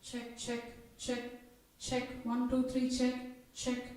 Check, check, check, check. 1, 2, 3, check, check.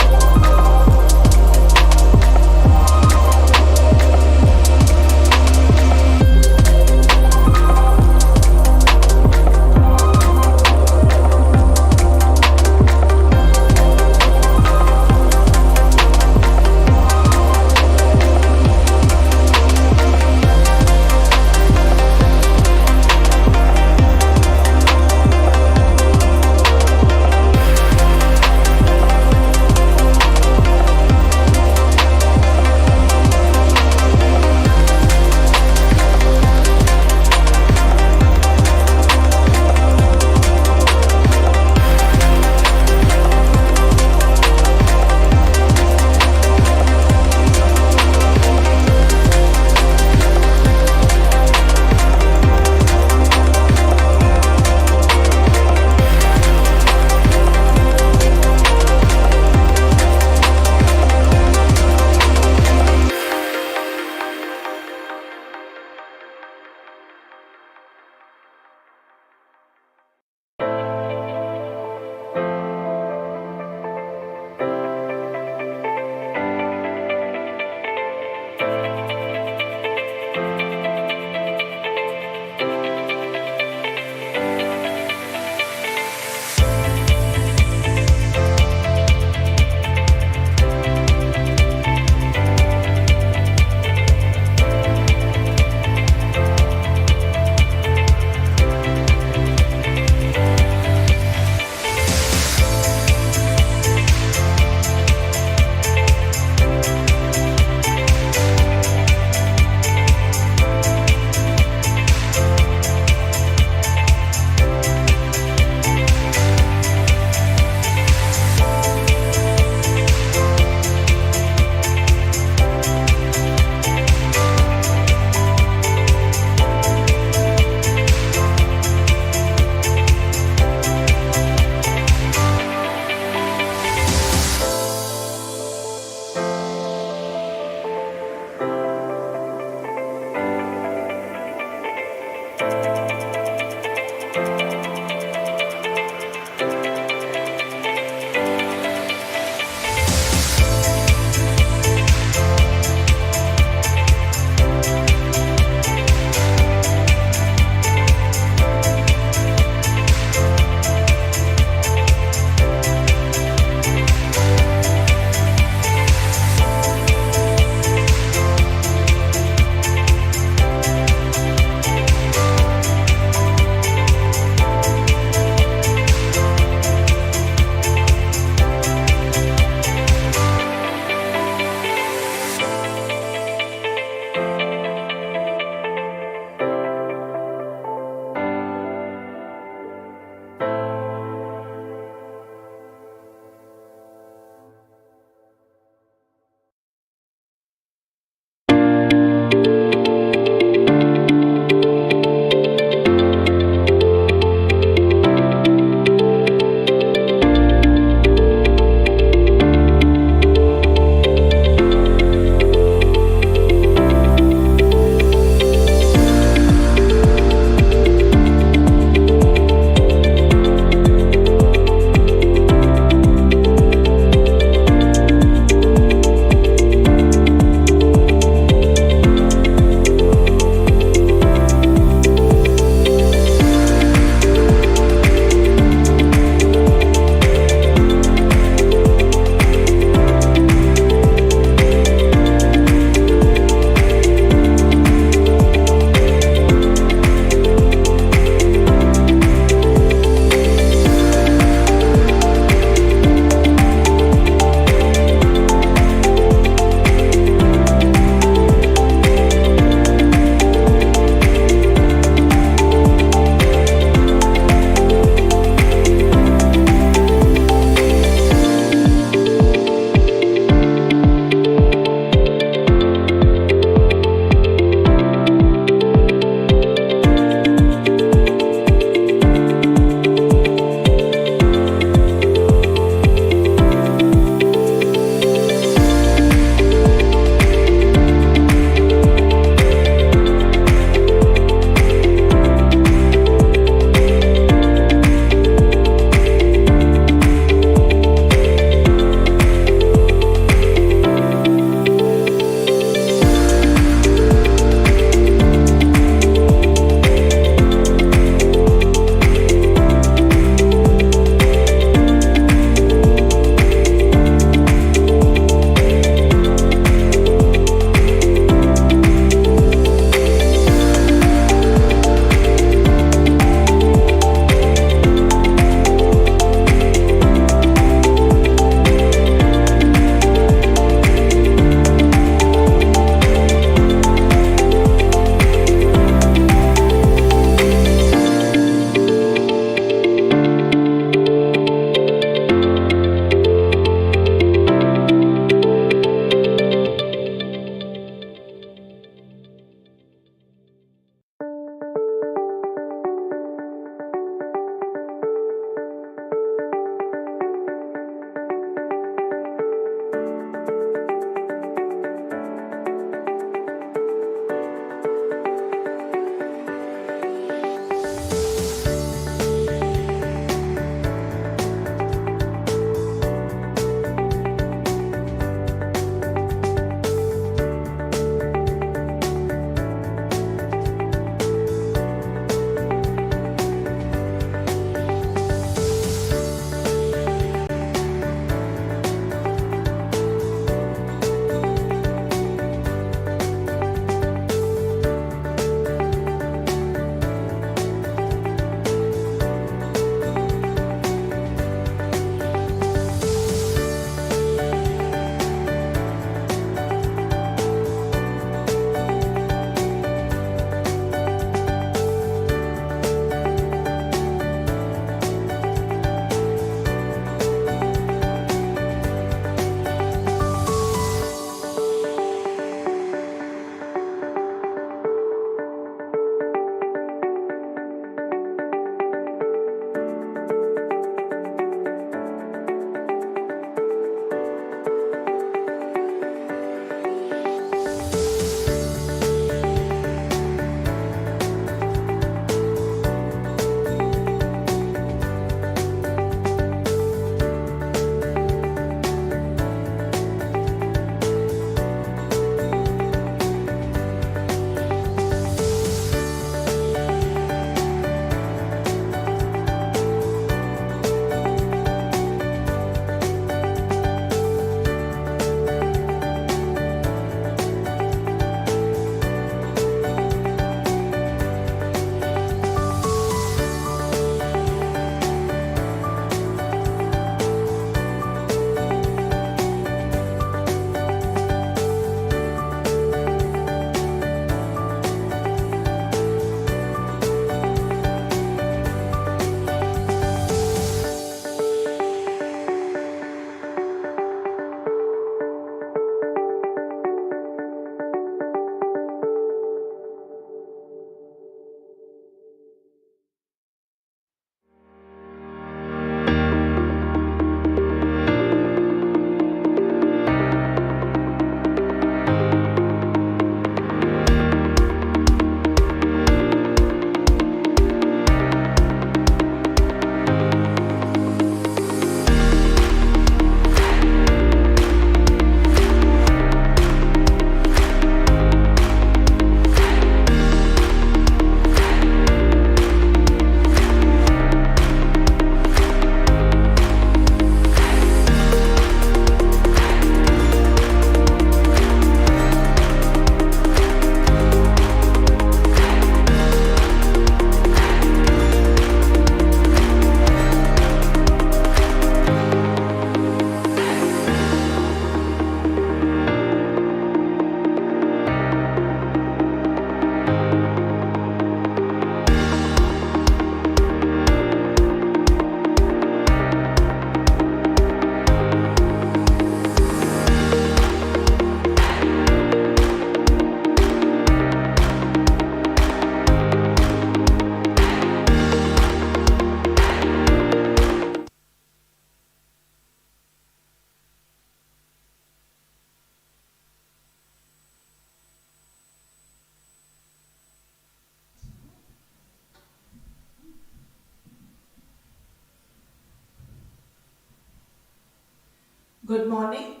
Good morning.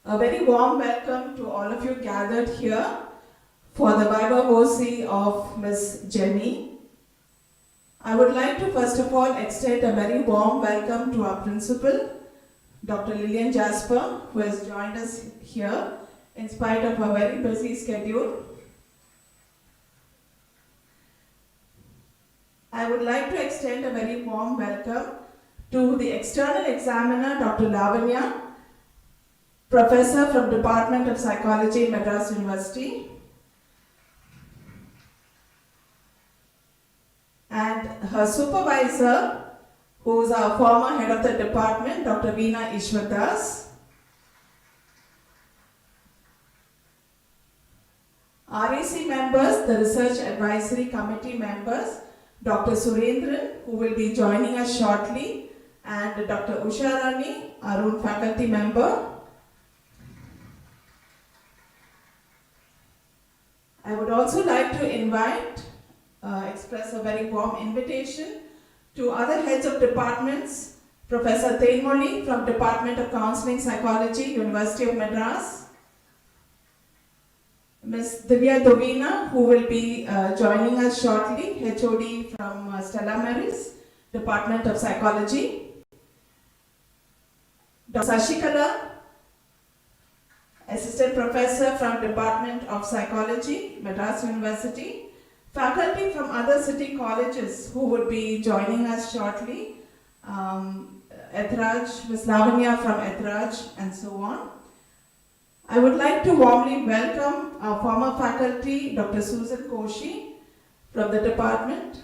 A very warm welcome to all of you gathered here for the Viva Voce of Ms. Jemmy. I would like to first of all extend a very warm welcome to our principal, Dr. Lillian Jasper, who has joined us here in spite of her very busy schedule. I would like to extend a very warm welcome to the external examiner, Dr. Lavanya, Professor from Department of Psychology, Madras University, and her supervisor, who is our former head of the department, Dr. Veena Ishwardas. RAC members, the Research Advisory Committee members, Dr. Surendran, who will be joining us shortly, and Dr. Usha Rani, our own faculty member. I would also like to express a very warm invitation to other heads of departments, Professor Tenmoli from Department of Counseling Psychology, University of Madras, Ms. Divya Dovina, who will be joining us shortly, HOD from Stella Maris, Department of Psychology, Dr. Sashikala, Assistant Professor from Department of Psychology, Madras University, faculty from other city colleges who would be joining us shortly, Ethraj, Ms. Lavanya from Ethraj, and so on. I would like to warmly welcome our former faculty, Dr. Susan Koshi from the department,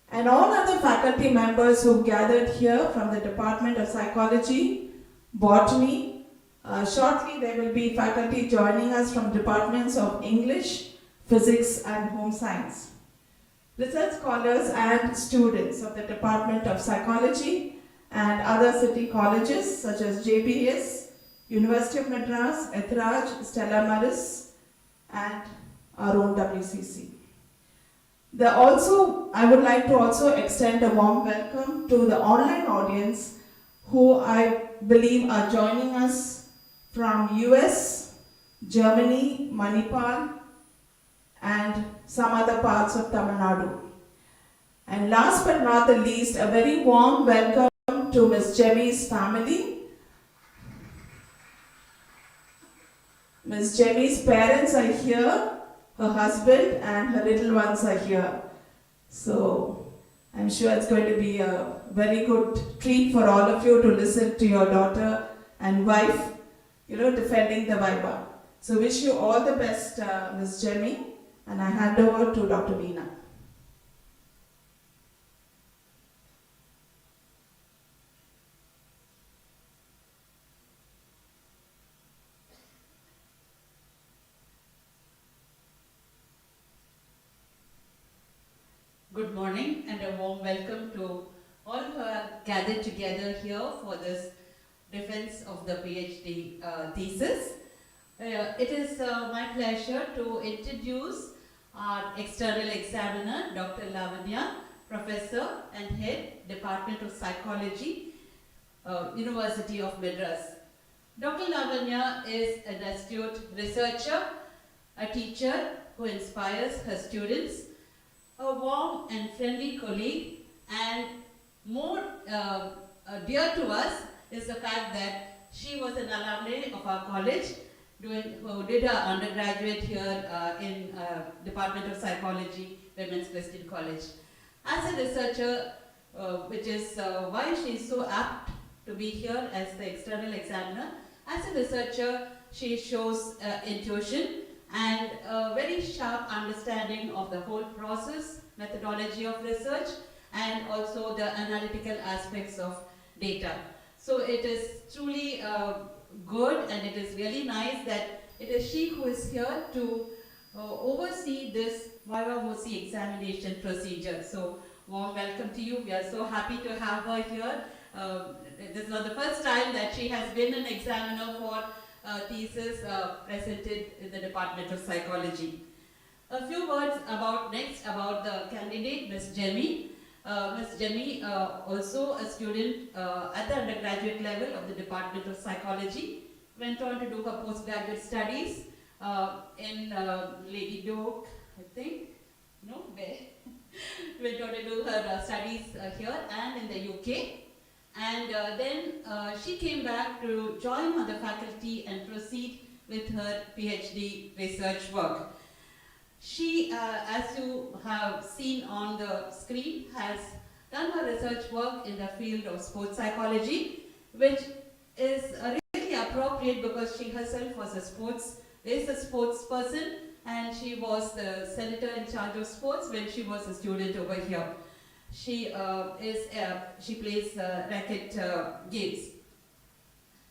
and all other faculty members who gathered here from the Department of Psychology, Botany. Shortly there will be faculty joining us from departments of English, Physics and Home Science. Research scholars and students of the Department of Psychology and other city colleges such as JBS, University of Madras, Ethraj, Stella Maris, and our own WCC. I would like to also extend a warm welcome to the online audience who I believe are joining us from US, Germany, Manipal, and some other parts of Tamil Nadu. And last but not the least, a very warm welcome to Ms. Jemmy's family. Ms. Jemmy's parents are here, her husband and her little ones are here. So I'm sure it's going to be a very good treat for all of you to listen to your daughter and wife, defending the Viva. So wish you all the best, Ms. Jemmy, and I hand over to Dr. Veena. Good morning and a warm welcome to all who are gathered together here for this defense of the PhD thesis. It is my pleasure to introduce our external examiner, Dr. Lavanya, Professor and Head, Department of Psychology, University of Madras. Dr. Lavanya is an astute researcher, a teacher who inspires her students, a warm and friendly colleague, and more dear to us is the fact that she was an alumni of our college who did her undergraduate here in Department of Psychology, Women's Christian College. As a researcher, which is why she is so apt to be here as the external examiner, as a researcher she shows intuition and a very sharp understanding of the whole process, methodology of research, and also the analytical aspects of data. So it is truly good, and it is really nice that it is she who is here to oversee this Viva Voce examination procedure. So warm welcome to you. We are so happy to have her here. This is not the first time that she has been an examiner for thesis presented in the Department of Psychology. A few words about the candidate, Ms. Jemmy. Ms. Jemmy, also a student at the undergraduate level of the Department of Psychology, went on to do her postgraduate studies in Lady Doak, I think, no, where? Went on to do her studies here and in the UK. And then she came back to join on the faculty and proceed with her PhD research work. She, as you have seen on the screen, has done her research work in the field of sports psychology, which is really appropriate because she herself was a sports person, and she was the senator in charge of sports when she was a student over here. She plays racket games.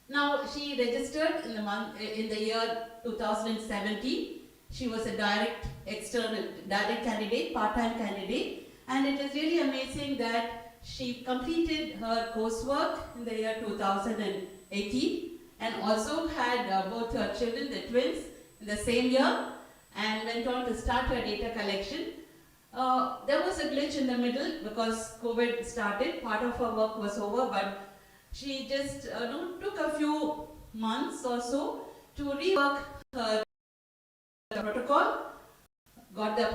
Now she registered in the year 2017. She was a direct candidate, part-time candidate, and it is really amazing that she completed her coursework in the year 2018 and also had both her children, the twins, in the same year, and went on to start her data collection. There was a glitch in the middle because COVID started, part of her work was over, but she just took a few months or so to rework her protocol, got the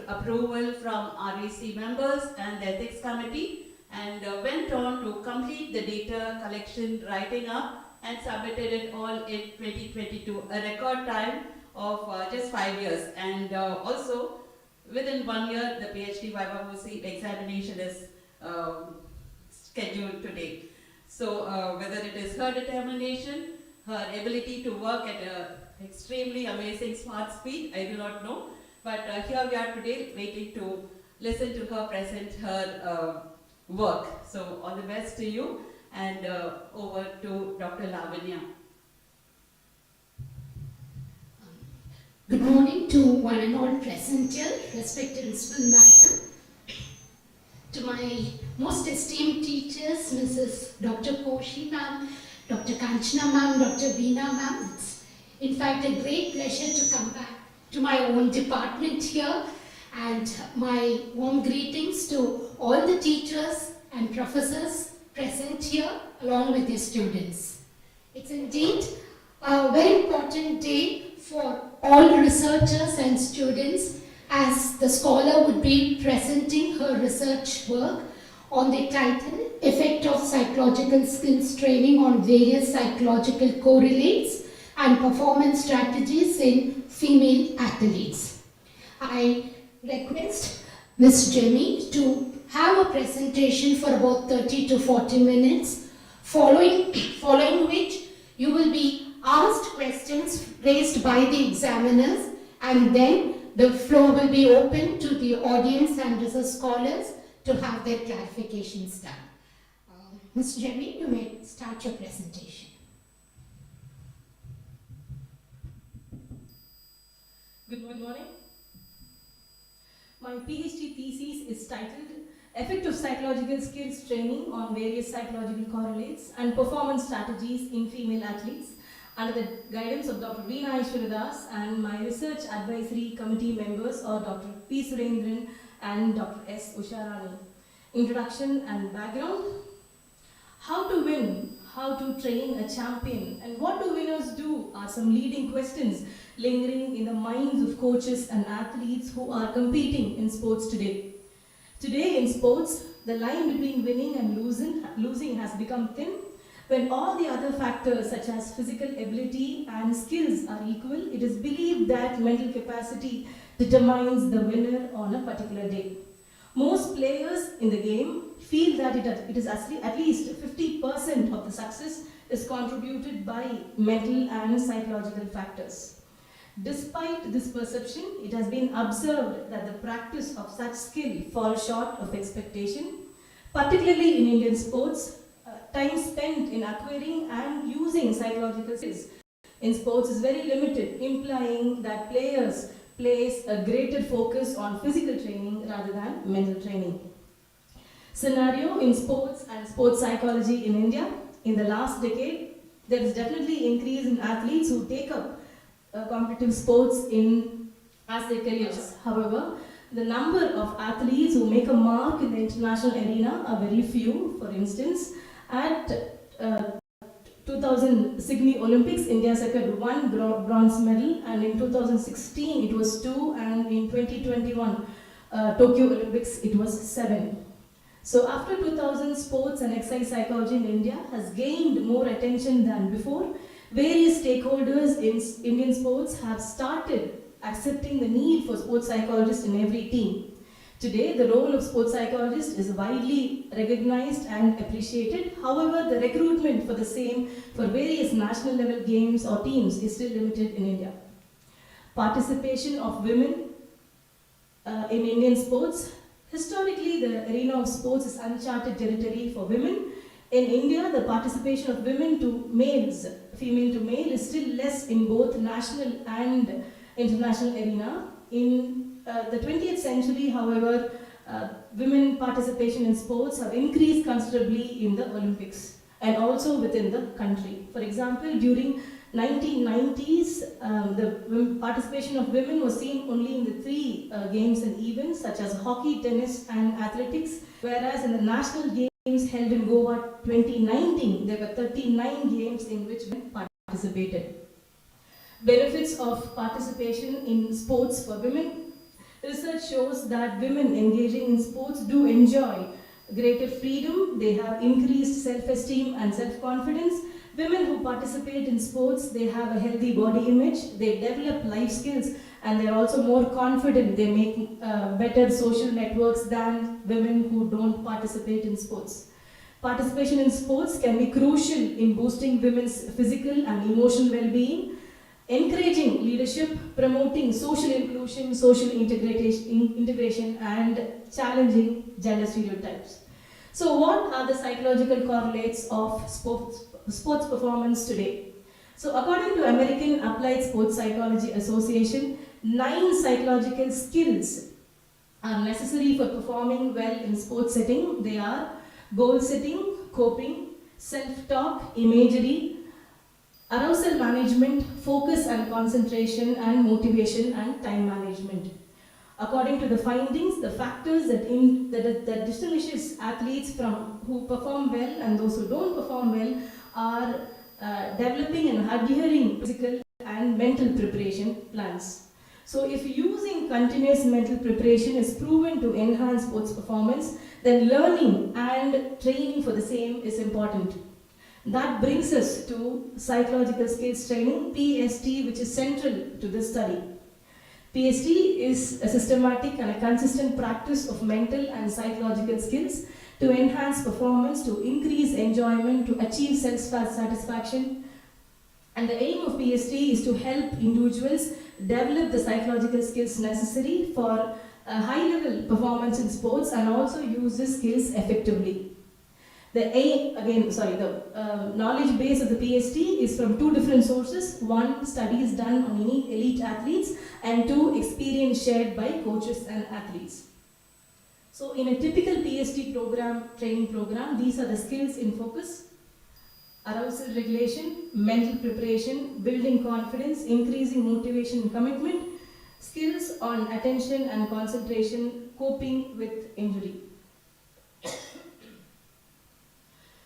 approval from REC members and the ethics committee, and went on to complete the data collection, writing up, and submitted it all in 2022, a record time of just 5 years. And also, within 1 year, the PhD Viva Voce examination is scheduled today. So whether it is her determination, her ability to work at an extremely amazing smart speed, I do not know. But here we are today waiting to listen to her present her work. So all the best to you, and over to Dr. Lavanya. Good morning to one and all present here, respected principal madam, to my most esteemed teachers, Mrs. Dr. Koshi ma'am, Dr. Kanchana ma'am, Dr. Veena ma'am. It's in fact a great pleasure to come back to my own department here, and my warm greetings to all the teachers and professors present here along with their students. It's indeed a very important day for all researchers and students, as the scholar would be presenting her research work on the title Effect of Psychological Skills Training on Various Psychological Correlates and Performance Strategies in Female Athletes. I request Ms. Jemmy to have a presentation for about 30 to 40 minutes, following which you will be asked questions raised by the examiners, and then the floor will be open to the audience and research scholars to have their clarifications done. Ms. Jemmy, you may start your presentation. Good morning. My PhD thesis is titled Effect of Psychological Skills Training on Various Psychological Correlates and Performance Strategies in Female Athletes, under the guidance of Dr. Veena Ishwaradas and my research advisory committee members are Dr. P. Surendran and Dr. S. Usharani. Introduction and background. How to win, how to train a champion, and what do winners do are some leading questions lingering in the minds of coaches and athletes who are competing in sports today. Today in sports, the line between winning and losing has become thin. When all the other factors such as physical ability and skills are equal, it is believed that mental capacity determines the winner on a particular day. Most players in the game feel that it is at least 50% of the success is contributed by mental and psychological factors. Despite this perception, it has been observed that the practice of such skill falls short of expectation, particularly in Indian sports. Time spent in acquiring and using psychological skills in sports is very limited, implying that players place a greater focus on physical training rather than mental training. Scenario in sports and sports psychology in India. In the last decade, there is definitely increase in athletes who take up competitive sports as their careers. However, the number of athletes who make a mark in the international arena are very few. For instance, at 2000 Sydney Olympics, India secured 1 bronze medal, and in 2016 it was 2, and in 2021 Tokyo Olympics it was 7. So after 2000, sports and exercise psychology in India has gained more attention than before. Various stakeholders in Indian sports have started accepting the need for sports psychologists in every team. Today, the role of sports psychologist is widely recognized and appreciated. However, the recruitment for the same for various national level games or teams is still limited in India. Participation of women in Indian sports. Historically, the arena of sports is uncharted territory for women. In India, the participation of women to males, female to male, is still less in both national and international arena. In the 20th century, however, women participation in sports have increased considerably in the Olympics and also within the country. For example, during 1990s, the participation of women was seen only in the 3 games and events such as hockey, tennis and athletics, whereas in the national games held in Goa 2019, there were 39 games in which women participated. Benefits of participation in sports for women. Research shows that women engaging in sports do enjoy greater freedom, they have increased self-esteem and self-confidence. Women who participate in sports, they have a healthy body image, they develop life skills, and they're also more confident. They make better social networks than women who don't participate in sports. Participation in sports can be crucial in boosting women's physical and emotional well-being, encouraging leadership, promoting social inclusion, social integration, and challenging gender stereotypes. So what are the psychological correlates of sports performance today? So according to American Applied Sports Psychology Association, 9 psychological skills are necessary for performing well in sports setting. They are goal setting, coping, self-talk, imagery, arousal management, focus and concentration, and motivation and time management. According to the findings, the factors that distinguishes athletes from who perform well and those who don't perform well are developing and adhering physical and mental preparation plans. So if using continuous mental preparation is proven to enhance sports performance, then learning and training for the same is important. That brings us to psychological skills training, PhD, which is central to this study. PhD is a systematic and a consistent practice of mental and psychological skills to enhance performance, to increase enjoyment, to achieve self-satisfaction. And the aim of PhD is to help individuals develop the psychological skills necessary for a high-level performance in sports and also use the skills effectively. The knowledge base of the PhD is from 2 different sources. 1, studies done on elite athletes, and 2, experience shared by coaches and athletes. So in a typical PhD program, training program, these are the skills in focus: arousal regulation, mental preparation, building confidence, increasing motivation and commitment, skills on attention and concentration, coping with injury.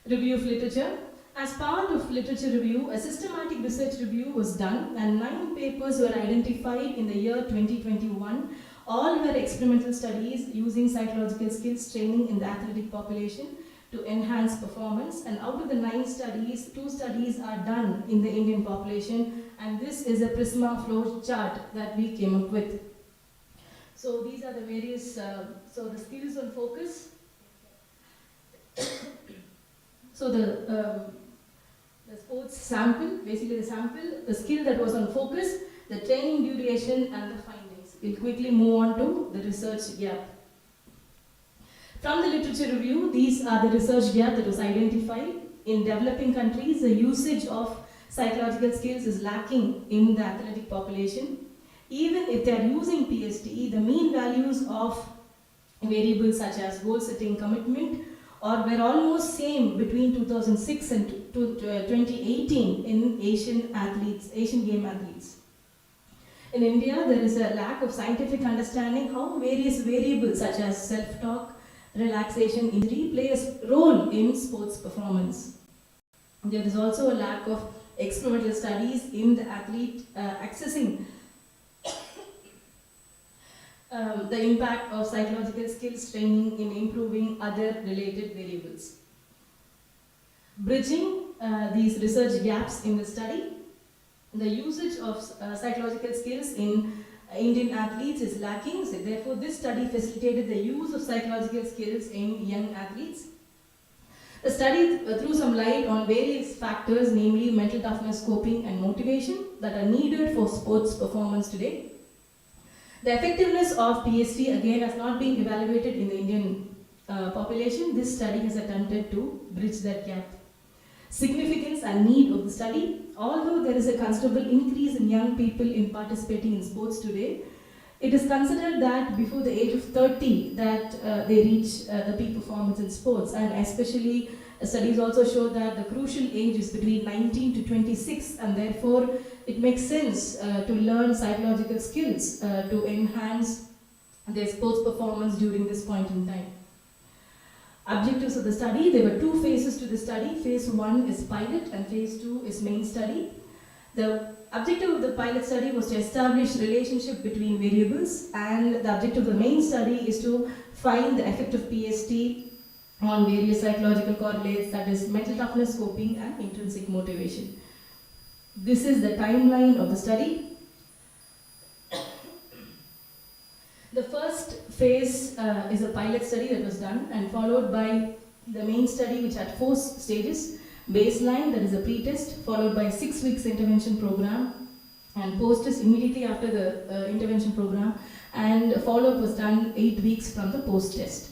Review of literature. As part of literature review, a systematic research review was done and 9 papers were identified in the year 2021. All were experimental studies using psychological skills training in the athletic population to enhance performance, and out of the 9 studies, 2 studies are done in the Indian population, and this is a Prisma flow chart that we came up with. So these are the various, the skills on focus. So the sports sample, basically the sample, the skill that was on focus, the training duration and the findings. We'll quickly move on to the research gap. From the literature review, these are the research gap that was identified. In developing countries, the usage of psychological skills is lacking in the athletic population. Even if they are using PhD, the mean values of variables such as goal setting, commitment, were almost same between 2006 and 2018 in Asian game athletes. In India, there is a lack of scientific understanding how various variables such as self-talk, relaxation, injury play a role in sports performance. There is also a lack of experimental studies in the athlete accessing the impact of psychological skills training in improving other related variables. Bridging these research gaps in the study, the usage of psychological skills in Indian athletes is lacking, so therefore this study facilitated the use of psychological skills in young athletes. The study threw some light on various factors, namely mental toughness, coping and motivation that are needed for sports performance today. The effectiveness of PhD again has not been evaluated in the Indian population. This study has attempted to bridge that gap. Significance and need of the study. Although there is a considerable increase in young people in participating in sports today, it is considered that before the age of 30 that they reach the peak performance in sports, and especially studies also show that the crucial age is between 19 to 26, and therefore it makes sense to learn psychological skills to enhance their sports performance during this point in time. Objectives of the study, there were two phases to the study. Phase 1 is pilot and phase 2 is main study. The objective of the pilot study was to establish relationship between variables, and the objective of the main study is to find the effect of PST on various psychological correlates, that is mental toughness, coping and intrinsic motivation. This is the timeline of the study. The first phase is a pilot study that was done and followed by the main study, which had 4 stages. Baseline, that is a pre-test, followed by 6 weeks intervention program, and post-test immediately after the intervention program, and follow-up was done 8 weeks from the post-test.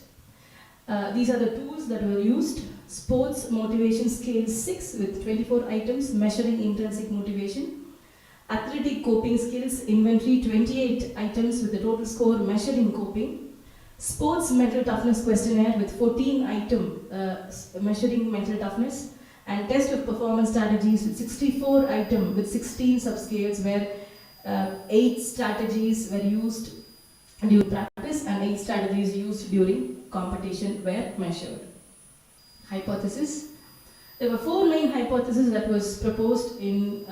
These are the tools that were used. Sports Motivation Scale 6 with 24 items measuring intrinsic motivation. Athletic Coping Skills Inventory 28 items with the total score measuring coping. Sports Mental Toughness Questionnaire with 14 items measuring mental toughness. And Test of Performance Strategies with 64 items with 16 subscales, where 8 strategies were used during practice and 8 strategies used during competition were measured. Hypothesis. There were 4 main hypotheses that was proposed in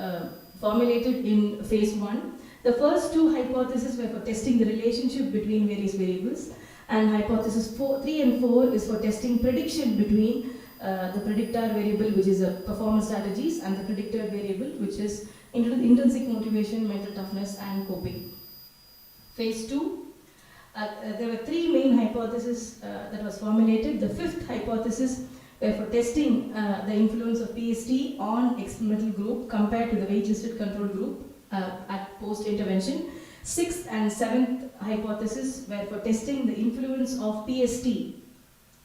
formulated in phase 1. The first 2 hypotheses were for testing the relationship between various variables, and hypothesis 3 and 4 is for testing prediction between the predictor variable, which is performance strategies, and the predictor variable, which is intrinsic motivation, mental toughness and coping. Phase 2, there were 3 main hypotheses that was formulated. The 5th hypothesis were for testing the influence of PST on experimental group compared to the weight-listed control group at post-intervention. 6th and 7th hypothesis were for testing the influence of PST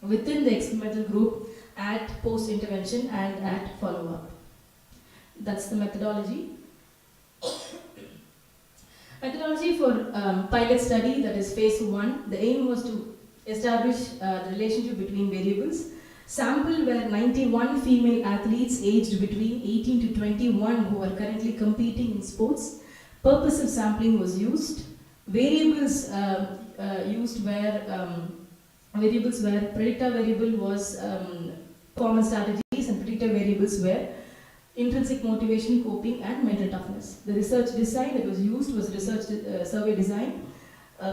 within the experimental group at post-intervention and at follow-up. That's the methodology. Methodology for pilot study, that is phase 1. The aim was to establish the relationship between variables. Sample were 91 female athletes aged between 18 to 21 who are currently competing in sports. Purposive sampling was used. Variables used were predictor variable was performance strategies, and predictor variables were intrinsic motivation, coping and mental toughness. The research design that was used was research survey design.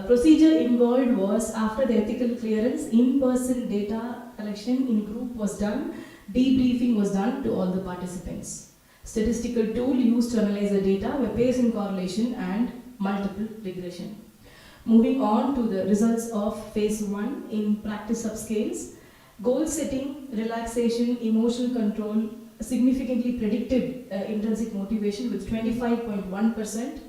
Procedure involved was, after the ethical clearance, in-person data collection in group was done, debriefing was done to all the participants. Statistical tool used to analyze the data were Bayesian correlation and multiple regression. Moving on to the results of phase 1 in practice subscales. Goal setting, relaxation, emotional control significantly predicted intrinsic motivation with 25.1%.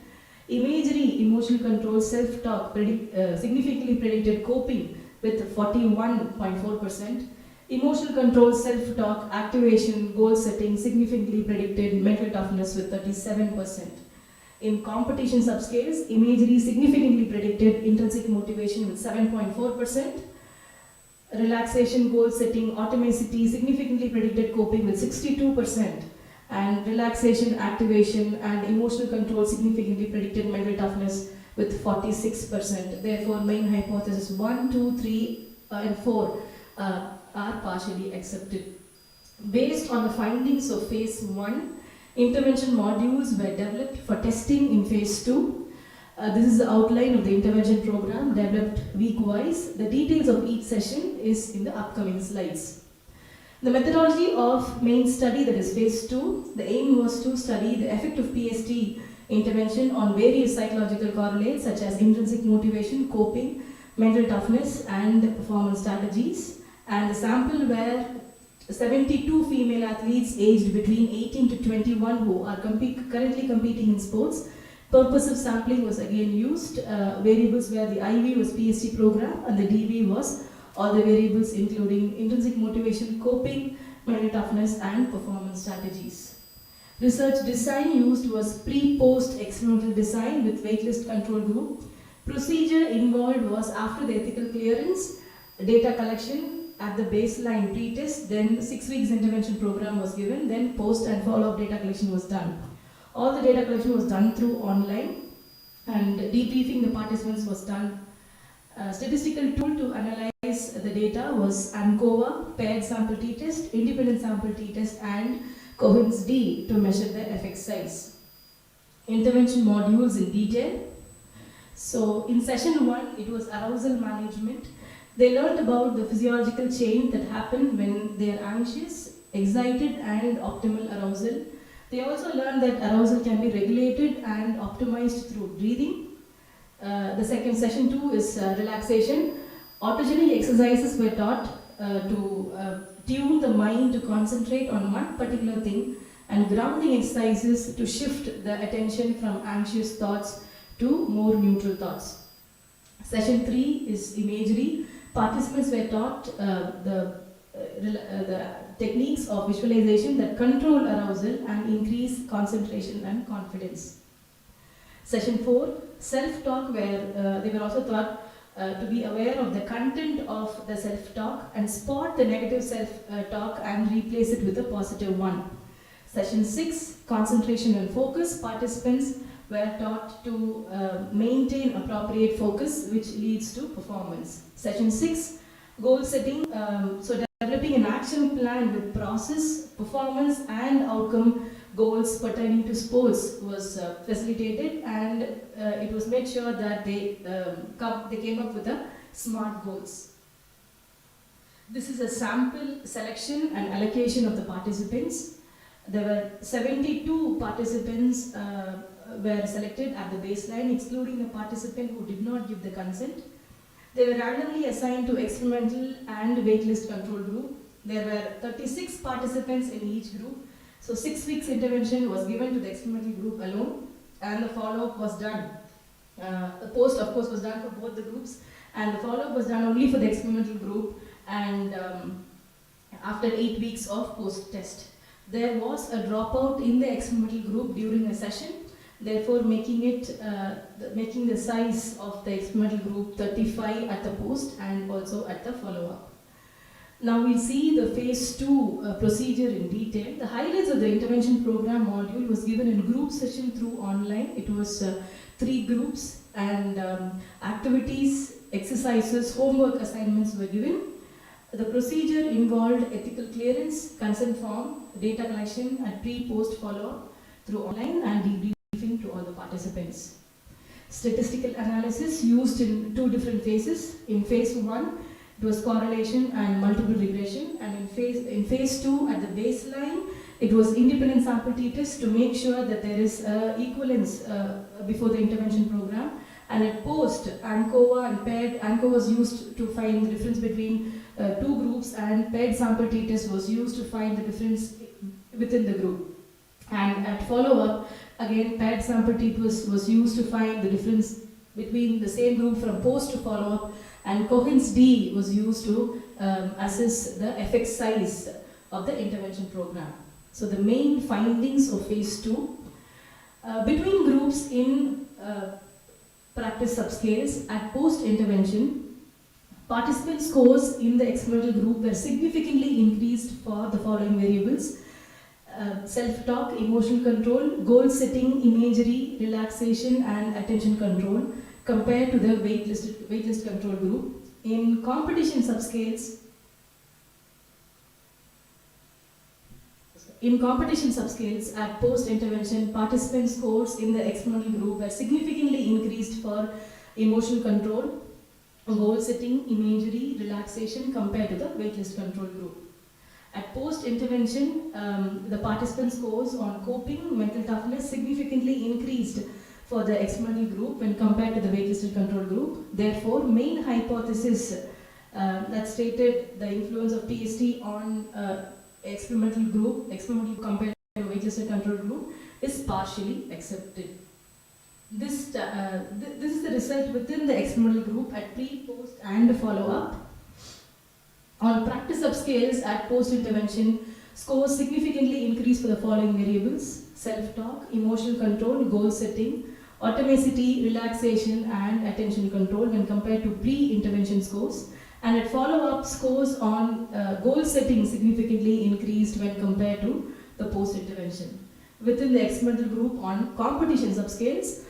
Imagery, emotional control, self-talk significantly predicted coping with 41.4%. Emotional control, self-talk, activation, goal setting significantly predicted mental toughness with 37%. In competition subscales, imagery significantly predicted intrinsic motivation with 7.4%. Relaxation, goal setting, automaticity significantly predicted coping with 62%. and relaxation, activation, and emotional control significantly predicted mental toughness with 46%. Therefore, main hypothesis 1, 2, 3, and 4 are partially accepted. Based on the findings of phase 1, intervention modules were developed for testing in phase 2. This is the outline of the intervention program developed week-wise. The details of each session is in the upcoming slides. The methodology of main study, that is phase 2, the aim was to study the effect of PhD intervention on various psychological correlates such as intrinsic motivation, coping, mental toughness, and performance strategies. And the sample were 72 female athletes aged between 18 to 21 who are currently competing in sports. Purpose of sampling was again used. Variables where the IV was PhD program and the DV was all the variables including intrinsic motivation, coping, mental toughness, and performance strategies. Research design used was pre-post experimental design with waitlist control group. Procedure involved was after the ethical clearance, data collection at the baseline pre-test, then 6 weeks intervention program was given, then post and follow-up data collection was done. All the data collection was done through online, and debriefing the participants was done. A statistical tool to analyze the data was ANCOVA, paired sample t-test, independent sample t-test, and Cohen's D to measure the effect size. Intervention modules in detail. So in session 1, it was arousal management. They learned about the physiological change that happen when they are anxious, excited, and optimal arousal. They also learned that arousal can be regulated and optimized through breathing. The second session 2 is relaxation. Autogenic exercises were taught to tune the mind to concentrate on one particular thing, and grounding exercises to shift the attention from anxious thoughts to more neutral thoughts. Session 3 is imagery. Participants were taught the techniques of visualization that control arousal and increase concentration and confidence. Session 4, self-talk, where they were also taught to be aware of the content of the self-talk and spot the negative self-talk and replace it with a positive one. Session 6, concentration and focus. Participants were taught to maintain appropriate focus, which leads to performance. Session 6, goal setting. So developing an action plan with process, performance, and outcome goals pertaining to sports was facilitated, and it was made sure that they came up with the SMART goals. This is a sample selection and allocation of the participants. There were 72 participants were selected at the baseline, excluding the participant who did not give the consent. They were randomly assigned to experimental and waitlist control group. There were 36 participants in each group. So 6 weeks intervention was given to the experimental group alone, and the follow-up was done. The post, of course, was done for both the groups, and the follow-up was done only for the experimental group, and after 8 weeks of post-test. There was a dropout in the experimental group during the session, therefore making the size of the experimental group 35 at the post and also at the follow-up. Now we'll see the phase 2 procedure in detail. The highlights of the intervention program module was given in group session through online. It was 3 groups, and activities, exercises, homework assignments were given. The procedure involved ethical clearance, consent form, data collection, and pre-post follow-up through online, and debriefing to all the participants. Statistical analysis used in 2 different phases. In phase 1, it was correlation and multiple regression, and in phase 2 at the baseline, it was independent sample t-test to make sure that there is equivalence before the intervention program, and at post, ANCOVA and paired, ANCOVA was used to find the difference between 2 groups, and paired sample t-test was used to find the difference within the group. And at follow-up, again, paired sample t-test was used to find the difference between the same group from post to follow-up, and Cohen's D was used to assess the effect size of the intervention program. So the main findings of phase 2, between groups in practice subscales at post-intervention, participant scores in the experimental group were significantly increased for the following variables. self-talk, emotional control, goal setting, imagery, relaxation and attention control compared to the waitlist control group. In competition subscales, at post-intervention, participant scores in the experimental group were significantly increased for emotional control, goal setting, imagery, relaxation compared to the waitlist control group. At post-intervention, the participant scores on coping, mental toughness significantly increased for the experimental group when compared to the waitlisted control group. Therefore, main hypothesis that stated the influence of PhD on experimental group compared to waitlisted control group is partially accepted. This is the result within the experimental group at pre, post and follow-up. On practice subscales at post-intervention, scores significantly increased for the following variables: self-talk, emotional control, goal setting, automaticity, relaxation and attention control when compared to pre-intervention scores. And at follow-up, scores on goal setting significantly increased when compared to the post-intervention. Within the experimental group on competition subscales,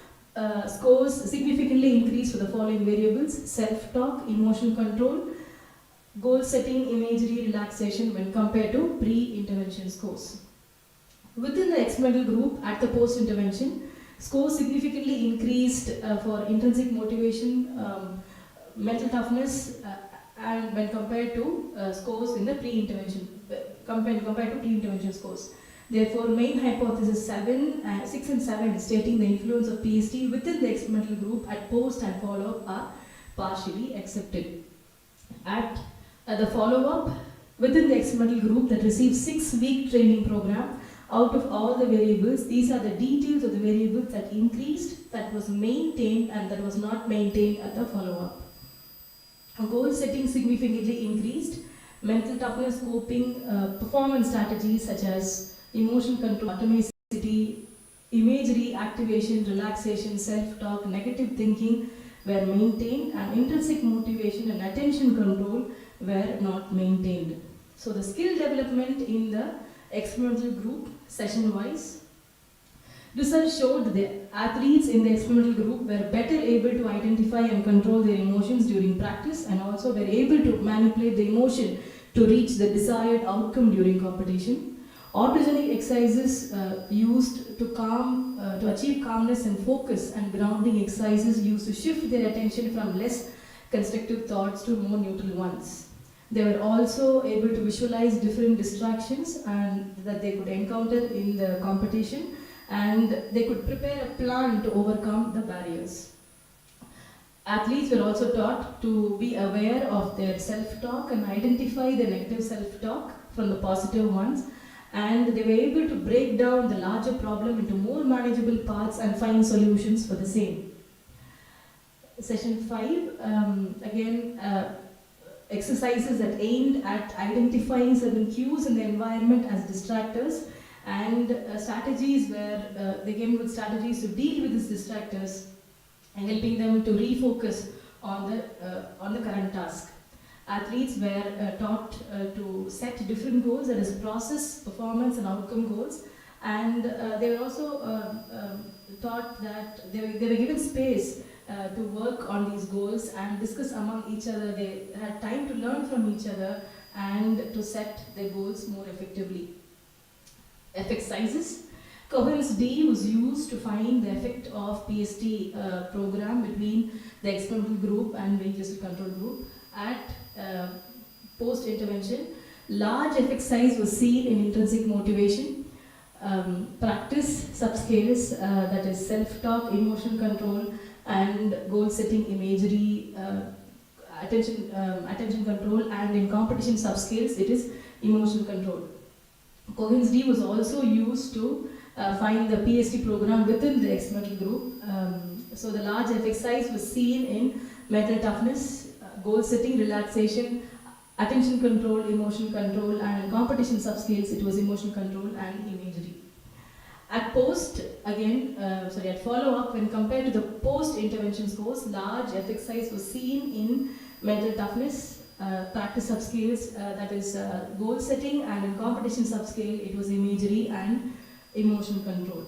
scores significantly increased for the following variables: self-talk, emotional control, goal setting, imagery, relaxation when compared to pre-intervention scores. Within the experimental group at the post-intervention, scores significantly increased for intrinsic motivation, mental toughness, and when compared to scores in the pre-intervention, compared to pre-intervention scores. Therefore, main hypothesis 6 and 7 stating the influence of PhD within the experimental group at post and follow-up are partially accepted. At the follow-up, within the experimental group that received 6-week training program, out of all the variables, these are the details of the variables that increased, that was maintained and that was not maintained at the follow-up. Goal setting significantly increased, mental toughness, coping, performance strategies such as emotional control, automaticity, imagery, activation, relaxation, self-talk, negative thinking were maintained, and intrinsic motivation and attention control were not maintained. So the skill development in the experimental group session-wise, research showed the athletes in the experimental group were better able to identify and control their emotions during practice, and also were able to manipulate the emotion to reach the desired outcome during competition. Autogenic exercises used to achieve calmness and focus, and grounding exercises used to shift their attention from less constructive thoughts to more neutral ones. They were also able to visualize different distractions and that they could encounter in the competition, and they could prepare a plan to overcome the barriers. Athletes were also taught to be aware of their self-talk and identify the negative self-talk from the positive ones, and they were able to break down the larger problem into more manageable parts and find solutions for the same. Session 5, again, exercises that aimed at identifying certain cues in the environment as distractors, and strategies where they came with strategies to deal with these distractors and helping them to refocus on the current task. Athletes were taught to set different goals, that is process, performance and outcome goals, and they were also taught that they were given space to work on these goals and discuss among each other. They had time to learn from each other and to set their goals more effectively. Effect sizes. Coherence D was used to find the effect of PhD program between the experimental group and waitlisted control group. At post-intervention, large effect size was seen in intrinsic motivation, practice subscales, that is self-talk, emotional control, and goal-setting, imagery, attention control, and in competition subscales, it is emotional control. Coherence D was also used to find the PhD program within the experimental group. So the large effect size was seen in mental toughness, goal setting, relaxation, attention control, emotional control, and in competition subscales, it was emotional control and imagery. At post, again, at follow-up, when compared to the post-intervention scores, large effect size was seen in mental toughness, practice subscales, that is goal setting, and in competition subscale, it was imagery and emotion control.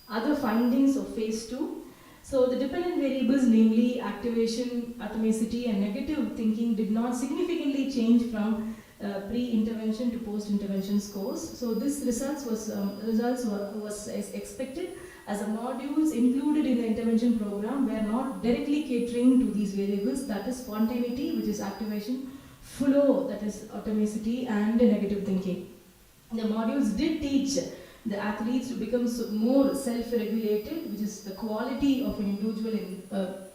Other findings of phase 2. So the dependent variables, namely activation, atomicity, and negative thinking, did not significantly change from pre-intervention to post-intervention scores. So this results was as expected, as the modules included in the intervention program were not directly catering to these variables, that is spontaneity, which is activation, flow, that is atomicity, and negative thinking. The modules did teach the athletes to become more self-regulated, which is the quality of an individual in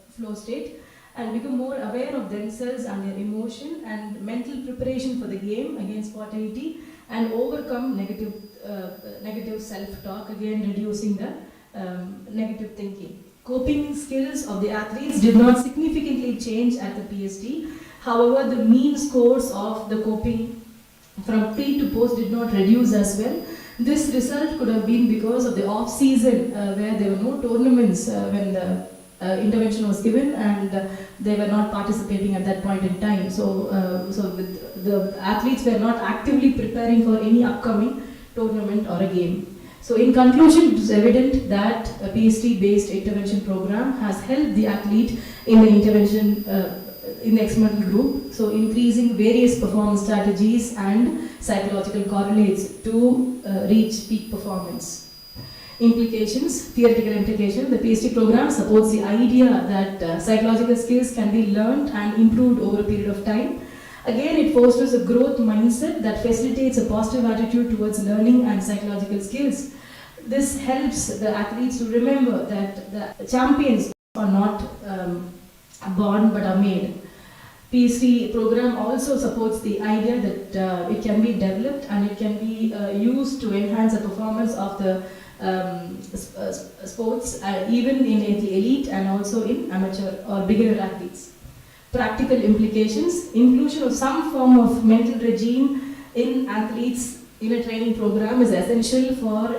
flow state, and become more aware of themselves and their emotion, and mental preparation for the game, again spontaneity, and overcome negative self-talk, again reducing the negative thinking. Coping skills of the athletes did not significantly change at the PhD. However, the mean scores of the coping from pre to post did not reduce as well. This result could have been because of the off-season where there were no tournaments when the intervention was given, and they were not participating at that point in time. So the athletes were not actively preparing for any upcoming tournament or a game. So in conclusion, it is evident that a PhD-based intervention program has helped the athlete in the intervention in the experimental group, so increasing various performance strategies and psychological correlates to reach peak performance. Implications, theoretical implication. The PhD program supports the idea that psychological skills can be learned and improved over a period of time. Again, it fosters a growth mindset that facilitates a positive attitude towards learning and psychological skills. This helps the athletes to remember that the champions are not born but are made. PhD program also supports the idea that it can be developed and it can be used to enhance the performance of the sports, even in the elite and also in amateur or beginner athletes. Practical implications, inclusion of some form of mental regime in athletes in a training program is essential for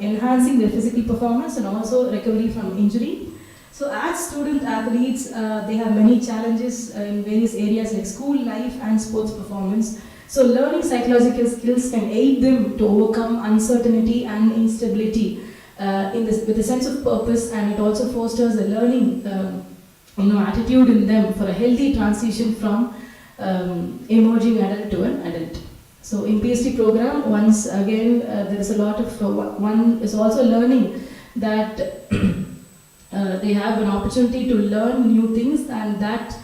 enhancing their physical performance and also recovery from injury. So as student athletes, they have many challenges in various areas like school life and sports performance. So learning psychological skills can aid them to overcome uncertainty and instability with a sense of purpose, and it also fosters a learning attitude in them for a healthy transition from emerging adult to an adult. So in PhD program, once again, there is a lot of, one is also learning that they have an opportunity to learn new things, and that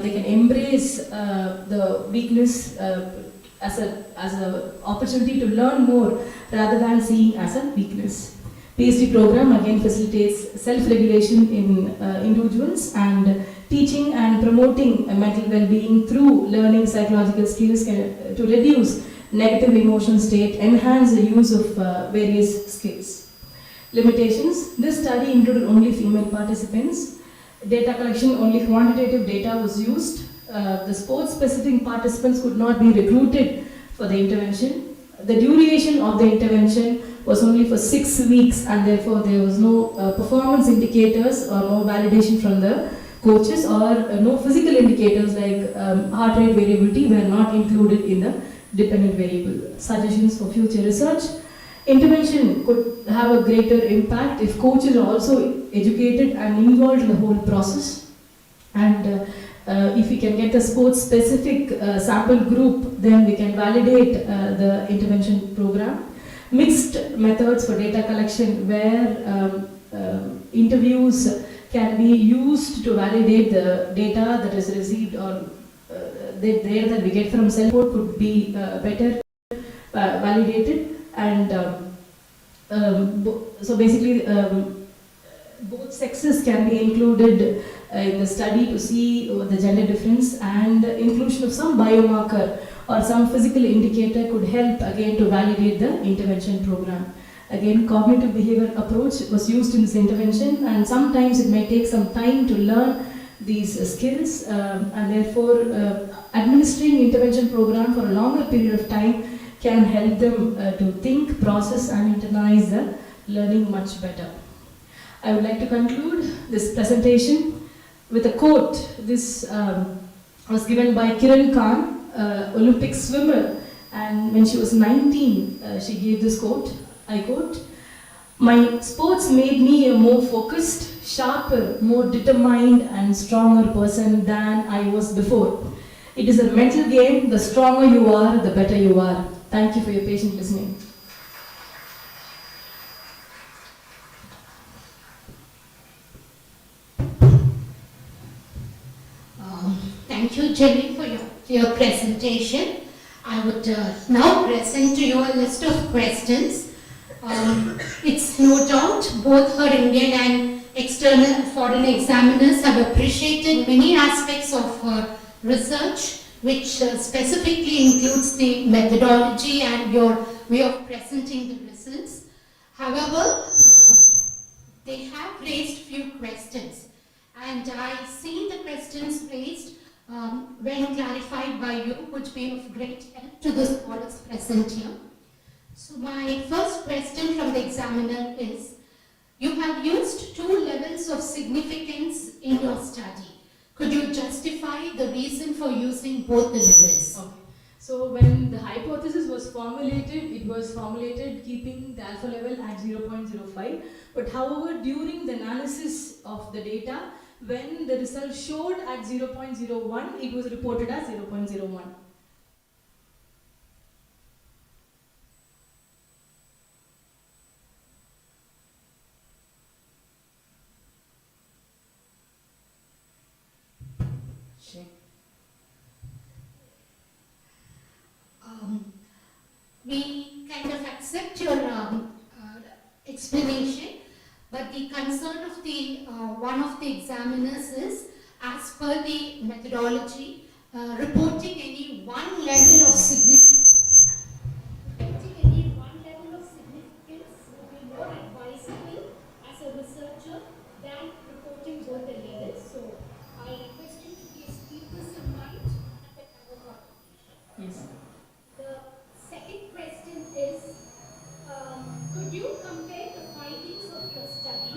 they can embrace the weakness as an opportunity to learn more rather than seeing as a weakness. PhD program again facilitates self-regulation in individuals, and teaching and promoting mental well-being through learning psychological skills to reduce negative emotional state, enhance the use of various skills. Limitations. This study included only female participants. Data collection, only quantitative data was used. The sports-specific participants could not be recruited for the intervention. The duration of the intervention was only for 6 weeks, and therefore there was no performance indicators or no validation from the coaches, or no physical indicators like heart rate variability were not included in the dependent variable. Suggestions for future research. Intervention could have a greater impact if coaches are also educated and involved in the whole process. And if we can get a sports-specific sample group, then we can validate the intervention program. Mixed methods for data collection, where interviews can be used to validate the data that is received, or the data that we get from self-report could be better validated. And so basically both sexes can be included in the study to see the gender difference, and inclusion of some biomarker or some physical indicator could help again to validate the intervention program. Again, cognitive behavior approach was used in this intervention, and sometimes it may take some time to learn these skills, and therefore administering intervention program for a longer period of time can help them to think, process and internalize the learning much better. I would like to conclude this presentation with a quote. This was given by Kiran Khan, Olympic swimmer, and when she was 19, she gave this quote, I quote, "My sports made me a more focused, sharper, more determined and stronger person than I was before. It is a mental game. The stronger you are, the better you are." Thank you for your patient listening. Thank you, Jemmy, for your presentation. I would now present to you a list of questions. It's no doubt both her Indian and external and foreign examiners have appreciated many aspects of her research, which specifically includes the methodology and your way of presenting the results. However, they have raised few questions, and I see the questions raised when clarified by you would be of great help to the scholars present here. So my first question from the examiner is, you have used 2 levels of significance in your study. Could you justify the reason for using both the levels? Okay. So when the hypothesis was formulated, it was formulated keeping the alpha level at 0.05. But however, during the analysis of the data, when the result showed at 0.01, it was reported as 0.01. We kind of accept your explanation, but the concern of the one of the examiners is, as per the methodology, reporting any one level of significance. Reporting any one level of significance would be more advisable as a researcher than reporting both the levels. So I request you to please keep this in mind at the time of publication. Yes. The second question is, could you compare the findings of your study?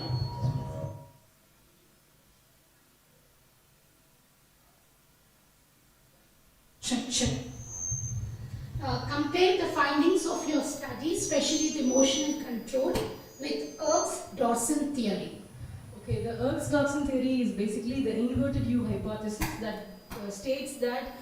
Check. Compare the findings of your study, especially the emotional control, with Erskine-Dawson theory. Okay, the Erskine-Dawson theory is basically the inverted U hypothesis that states that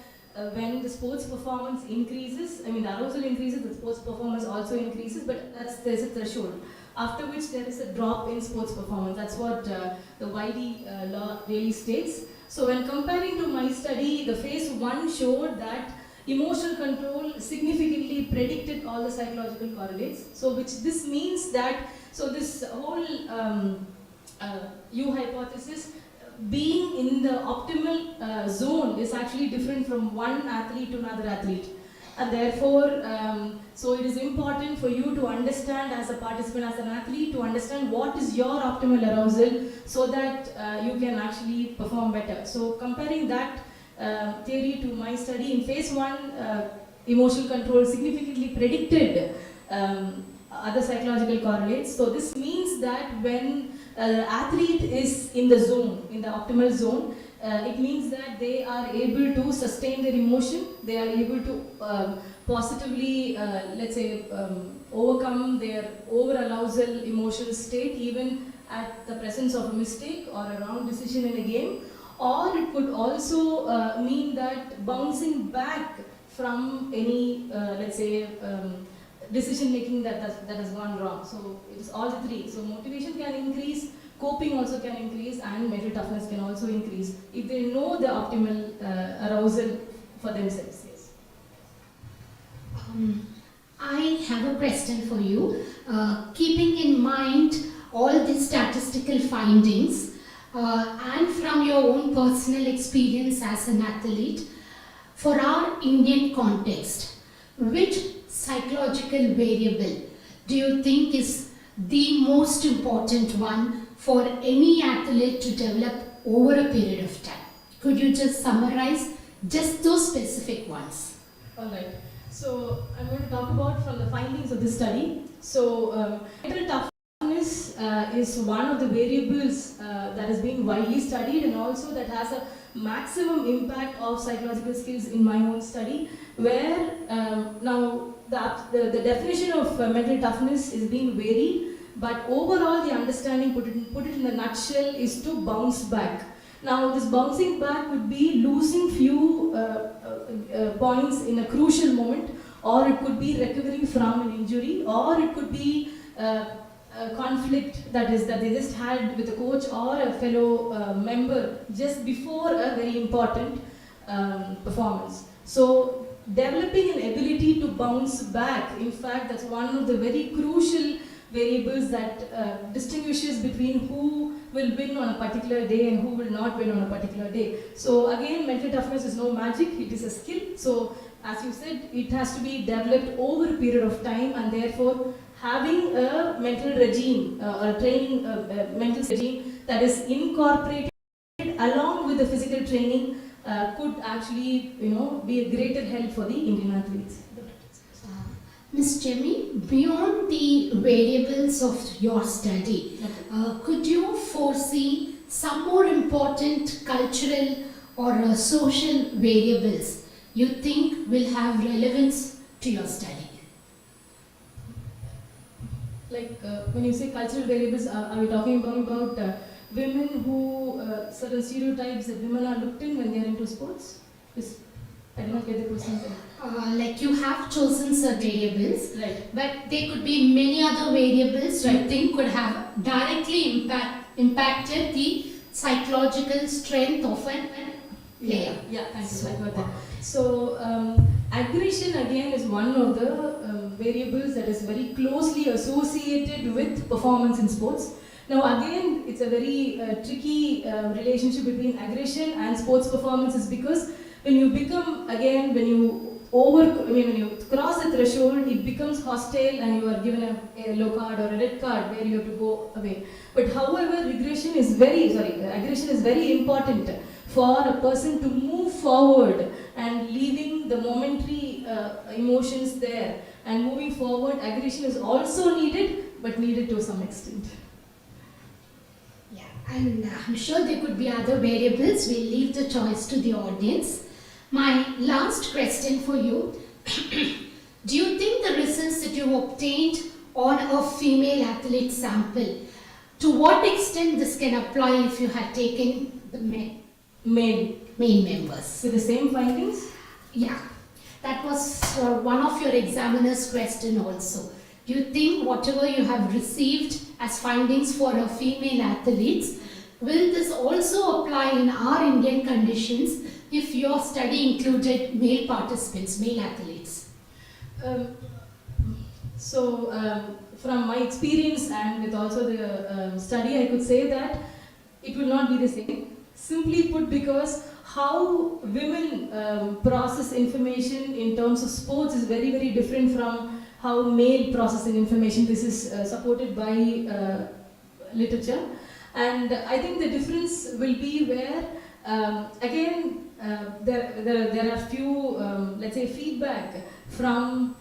when the sports performance increases, the arousal increases, the sports performance also increases, but there's a threshold, after which there is a drop in sports performance. That's what the YD law really states. So when comparing to my study, the phase 1 showed that emotional control significantly predicted all the psychological correlates. So this means that, so this whole U hypothesis being in the optimal zone is actually different from one athlete to another athlete. And therefore, so it is important for you to understand as a participant, as an athlete, to understand what is your optimal arousal so that you can actually perform better. So comparing that theory to my study, in phase 1, emotional control significantly predicted other psychological correlates. So this means that when athlete is in the zone, in the optimal zone, it means that they are able to sustain their emotion, they are able to positively, overcome their over-arousal emotional state even at the presence of a mistake or a wrong decision in a game. Or it could also mean that bouncing back from any, decision making that has gone wrong. So it is all the three. So motivation can increase, coping also can increase, and mental toughness can also increase if they know the optimal arousal for themselves. Yes. I have a question for you. Keeping in mind all the statistical findings and from your own personal experience as an athlete, for our Indian context, which psychological variable do you think is the most important one for any athlete to develop over a period of time? Could you just summarize just those specific ones? Alright, so I'm going to talk about from the findings of this study. So mental toughness is one of the variables that is being widely studied and also that has a maximum impact of psychological skills in my own study, where now the definition of mental toughness is being varied, but overall the understanding, put it in a nutshell, is to bounce back. Now this bouncing back could be losing few points in a crucial moment, or it could be recovering from an injury, or it could be a conflict that they just had with a coach or a fellow member just before a very important performance. So developing an ability to bounce back, in fact, that's one of the very crucial variables that distinguishes between who will win on a particular day and who will not win on a particular day. So again, mental toughness is no magic, it is a skill. So as you said, it has to be developed over a period of time, and therefore having a mental regime or a training mental regime that is incorporated along with the physical training could actually be a greater help for the Indian athletes. Ms. Jemmy, beyond the variables of your study, could you foresee some more important cultural or social variables you think will have relevance to your study? Like when you say cultural variables, are we talking about women who, certain stereotypes that women are looked in when they are into sports? I did not get the question there. Like you have chosen some variables, Right. but there could be many other variables you Right. think could have directly impacted the psychological strength of an player. Yeah, thank you. I got that. So, aggression again is one of the variables that is very closely associated with performance in sports. Now, again, it's a very tricky relationship between aggression and sports performances, because when you become, again, when you cross the threshold, it becomes hostile and you are given a yellow card or a red card where you have to go away. But however, aggression is very important for a person to move forward and leaving the momentary emotions there and moving forward. Aggression is also needed, but needed to some extent. Yeah, and I'm sure there could be other variables. We'll leave the choice to the audience. My last question for you. Do you think the results that you obtained on a female athlete sample, to what extent this can apply if you had taken the male members? With the same findings? Yeah, that was one of your examiner's question also. Do you think whatever you have received as findings for a female athletes, will this also apply in our Indian conditions if your study included male participants, male athletes? From my experience and with also the study, I could say that it will not be the same. Simply put, because how women process information in terms of sports is very, very different from how male processing information. This is supported by literature. And I think the difference will be where, again, there are few, let's say, feedback from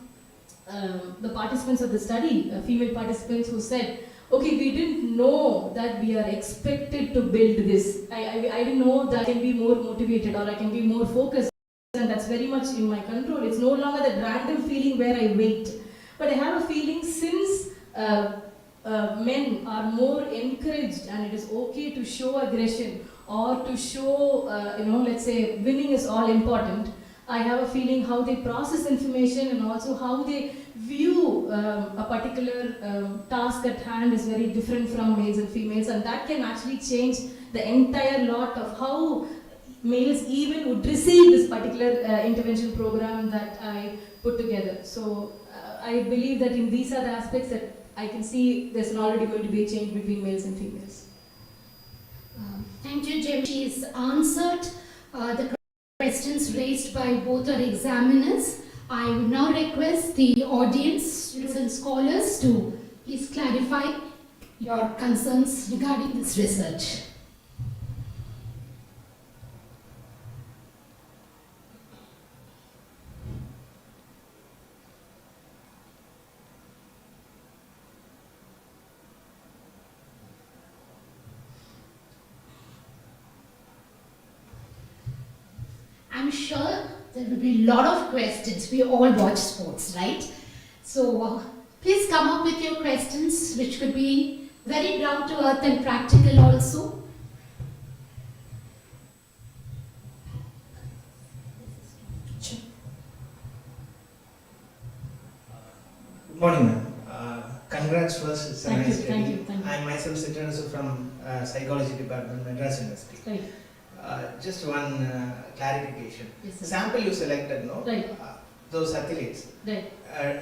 the participants of the study, female participants who said, okay, we didn't know that we are expected to build this. I didn't know that I can be more motivated or I can be more focused, and that's very much in my control. It's no longer that random feeling where I wait. But I have a feeling, since men are more encouraged and it is okay to show aggression or to show, let's say, winning is all important. I have a feeling how they process information and also how they view a particular task at hand is very different from males and females, and that can actually change the entire lot of how males even would receive this particular intervention program that I put together. So I believe that in these are the aspects that I can see there's already going to be a change between males and females. Thank you, Jemmy. She's answered the questions raised by both our examiners. I would now request the audience, students and scholars, to please clarify your concerns regarding this research. I'm sure there will be a lot of questions. We all watch sports, right? So please come up with your questions, which could be very down to earth and practical also. Good morning, ma'am. Congrats first. It's a Thank you, nice thank study. you, thank you. I am myself Siddhartha from Psychology Department, Madras University. Right. Just one clarification. Yes, sir. Sample you selected, no? Right. Those athletes. Right.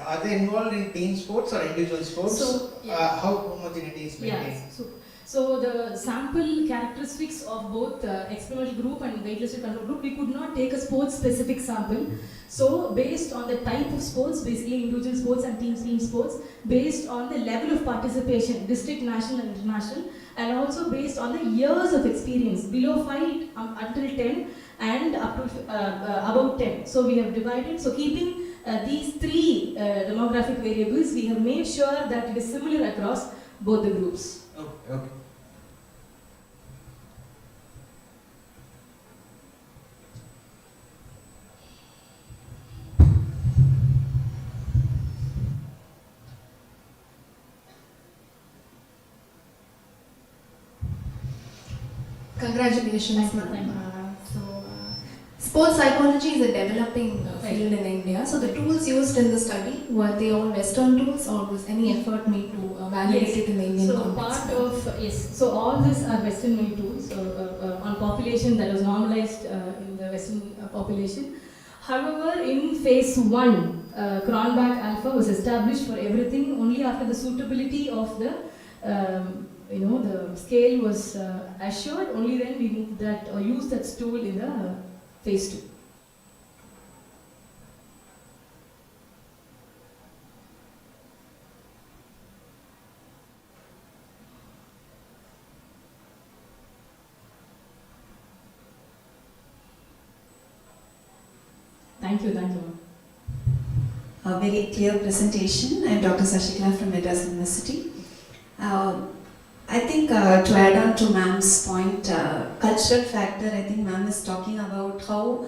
Are they involved in team sports or individual sports? So, yeah. How homogeneity is maintained? Yes. So the sample characteristics of both experimental group and weightless control group, we could not take a sports specific sample. So based on the type of sports, basically individual sports and team sports, based on the level of participation, district, national and international, and also based on the years of experience, below 5 until 10 and up to above 10. So we have divided, so keeping these three demographic variables, we have made sure that it is similar across both the groups. Okay. Congratulations, Thank you. ma'am. Sports psychology is a developing field in India. So the tools used in the study, were they all Western tools or was any effort made to validate it in the Indian So context? part of, yes, so all these are Western made tools on population that was normalized in the Western population. However, in phase 1, Cronbach alpha was established for everything only after the suitability of the the scale was assured, only then we moved that or used that tool in the phase 2. Thank you, ma'am. A very clear presentation. I'm Dr. Sashikla from Madras University. I think to add on to ma'am's point, cultural factor, I think ma'am is talking about how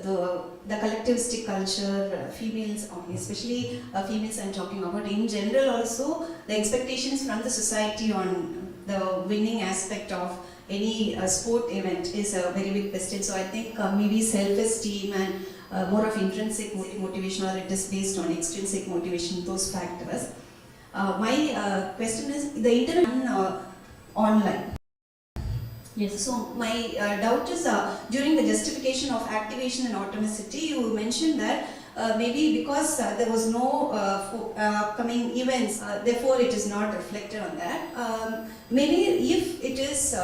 the collectivistic culture, females, especially females I'm talking about, in general also, the expectations from the society on the winning aspect of any sport event is a very big question. So I think maybe self-esteem and more of intrinsic motivation, or it is based on extrinsic motivation, those factors. My question is, the intervention online. Yes. So my doubt is, during the justification of activation and automaticity, you mentioned that maybe because there was no upcoming events, therefore it is not reflected on that. Maybe if it is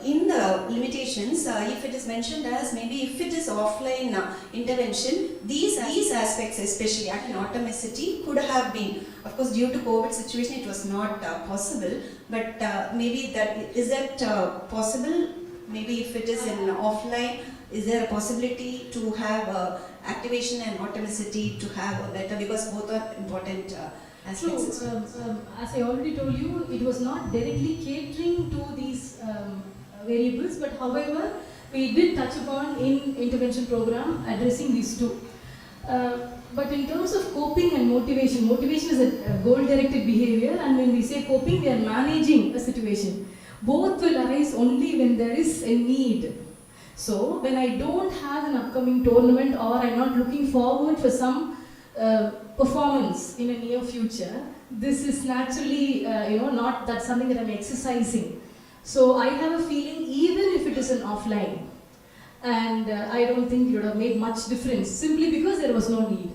in the limitations, if it is mentioned as maybe if it is offline intervention, these aspects, especially automaticity, could have been, of course due to COVID situation it was not possible, but maybe that, is that possible? Maybe if it is in offline, is there a possibility to have activation and automaticity to have a better, because both are important aspects. So, as I already told you, it was not directly catering to these variables, but however, we did touch upon in intervention program addressing these two. But in terms of coping and motivation, motivation is a goal-directed behavior, and when we say coping, we are managing a situation. Both will arise only when there is a need. So, when I don't have an upcoming tournament or I'm not looking forward for some performance in a near future, this is naturally, not that something that I'm exercising. So I have a feeling, even if it is an offline, and I don't think it would have made much difference, simply because there was no need.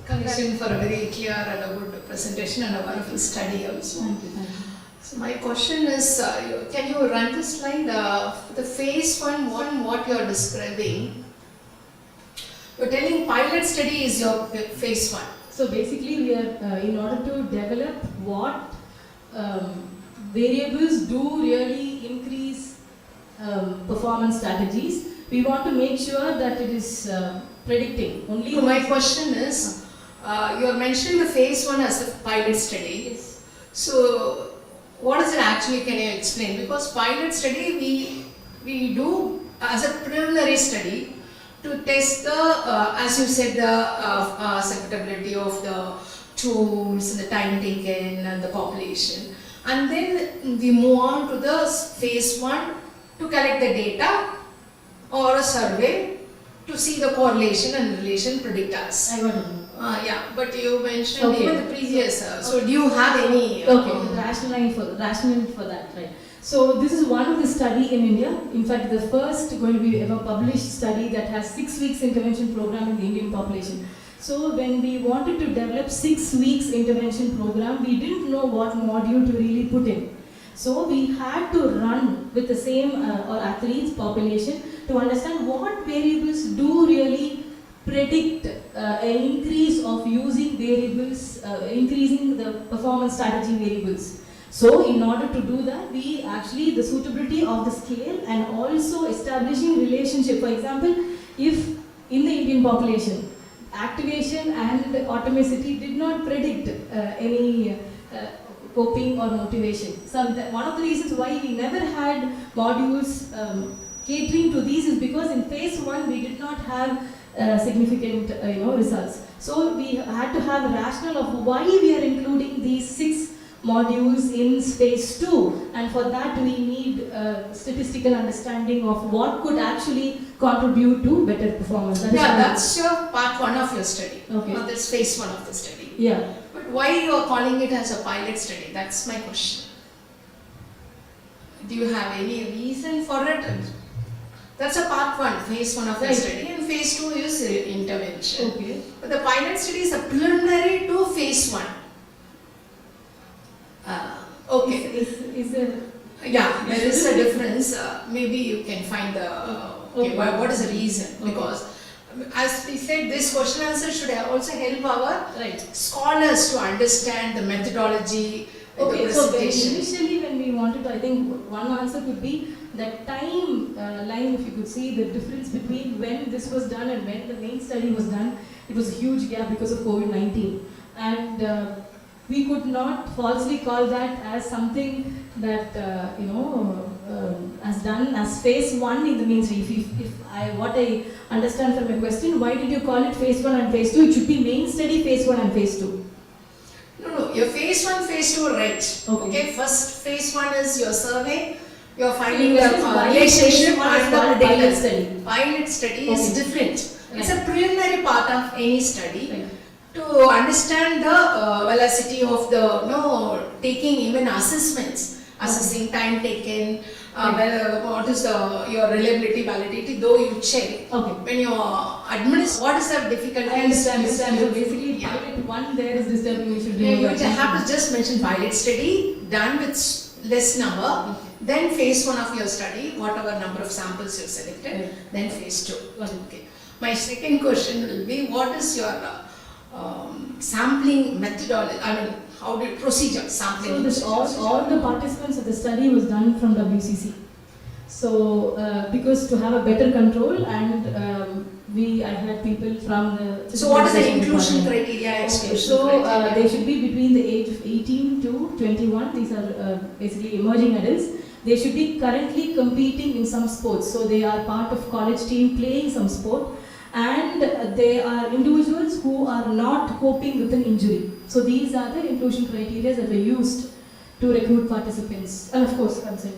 Congratulations for a very clear and a good presentation and a wonderful study also. Thank you. So my question is, can you run the slide? The phase 1, what you are describing, you are telling pilot study is your phase 1. So basically, we are in order to develop what variables do really increase performance strategies, we want to make sure that it is predicting. Only So my question is, you are mentioning the phase 1 as a pilot study. Yes. So What is it actually? Can you explain? Because pilot study we do as a preliminary study to test the, as you said, the acceptability of the tools, the time taken, and the population. And then we move on to the phase 1 to collect the data or a survey to see the correlation and relation predictors. I got it. Yeah, but you mentioned Okay. even the previous. So do you have any? Okay, the rationale for that, right? So this is one of the study in India. In fact, the first going to be ever published study that has 6 weeks intervention program in the Indian population. So when we wanted to develop 6 weeks intervention program, we didn't know what module to really put in. So we had to run with the same or athletes population to understand what variables do really predict an increase of using variables, increasing the performance strategy variables. So in order to do that, we actually, the suitability of the scale and also establishing relationship. For example, if in the Indian population, activation and automaticity did not predict any coping or motivation. One of the reasons why we never had modules catering to these is because in phase 1 we did not have significant results. So we had to have a rationale of why we are including these 6 modules in phase 2, and for that we need statistical understanding of what could actually contribute to better performance. That's your part 1 of your study. Okay. Or that's phase 1 of the study. Yeah. But why you are calling it as a pilot study? That's my question. Do you have any reason for it? That's a part 1, phase 1 of the study, and phase 2 is intervention. Okay. But the pilot study is a preliminary to phase 1. Okay. Is there? Yeah, there is a difference. Maybe you can find the what is the reason? Because as we said, this question answer should also help our scholars to understand the methodology. Okay, the so presentation. initially when we wanted to, I think one answer could be that time line, if you could see the difference between when this was done and when the main study was done, it was a huge gap because of COVID-19. And we could not falsely call that as something that, as done as phase 1 in the mainstream. What I understand from your question, why did you call it phase 1 and phase 2? It should be main study phase 1 and phase 2. No, your phase 1, phase 2 are right. Okay, first phase 1 is your survey, you're finding the relationship and the pilot study. Pilot study is different. It's a preliminary part of any study. Right. To understand the velocity of the taking even assessments, assessing time taken, what is your reliability, validity, though you check. Okay. When you administer, what is the difficulty? I understand. So basically, pilot 1 there is disturbing. We should You have to just mention pilot study done with less number. Then phase 1 of your study, whatever number of samples you selected. Then phase 2. Okay. My second question will be, what is your sampling methodology? How do you procedure sampling? So all the participants of the study was done from WCC. So because to have a better control, and I had people from the. So what is the inclusion criteria? Okay, so they should be between the age of 18 to 21. These are basically emerging adults. They should be currently competing in some sports. So they are part of college team playing some sport. And they are individuals who are not coping with an injury. So these are the inclusion criteria that were used to recruit participants, and of course consent.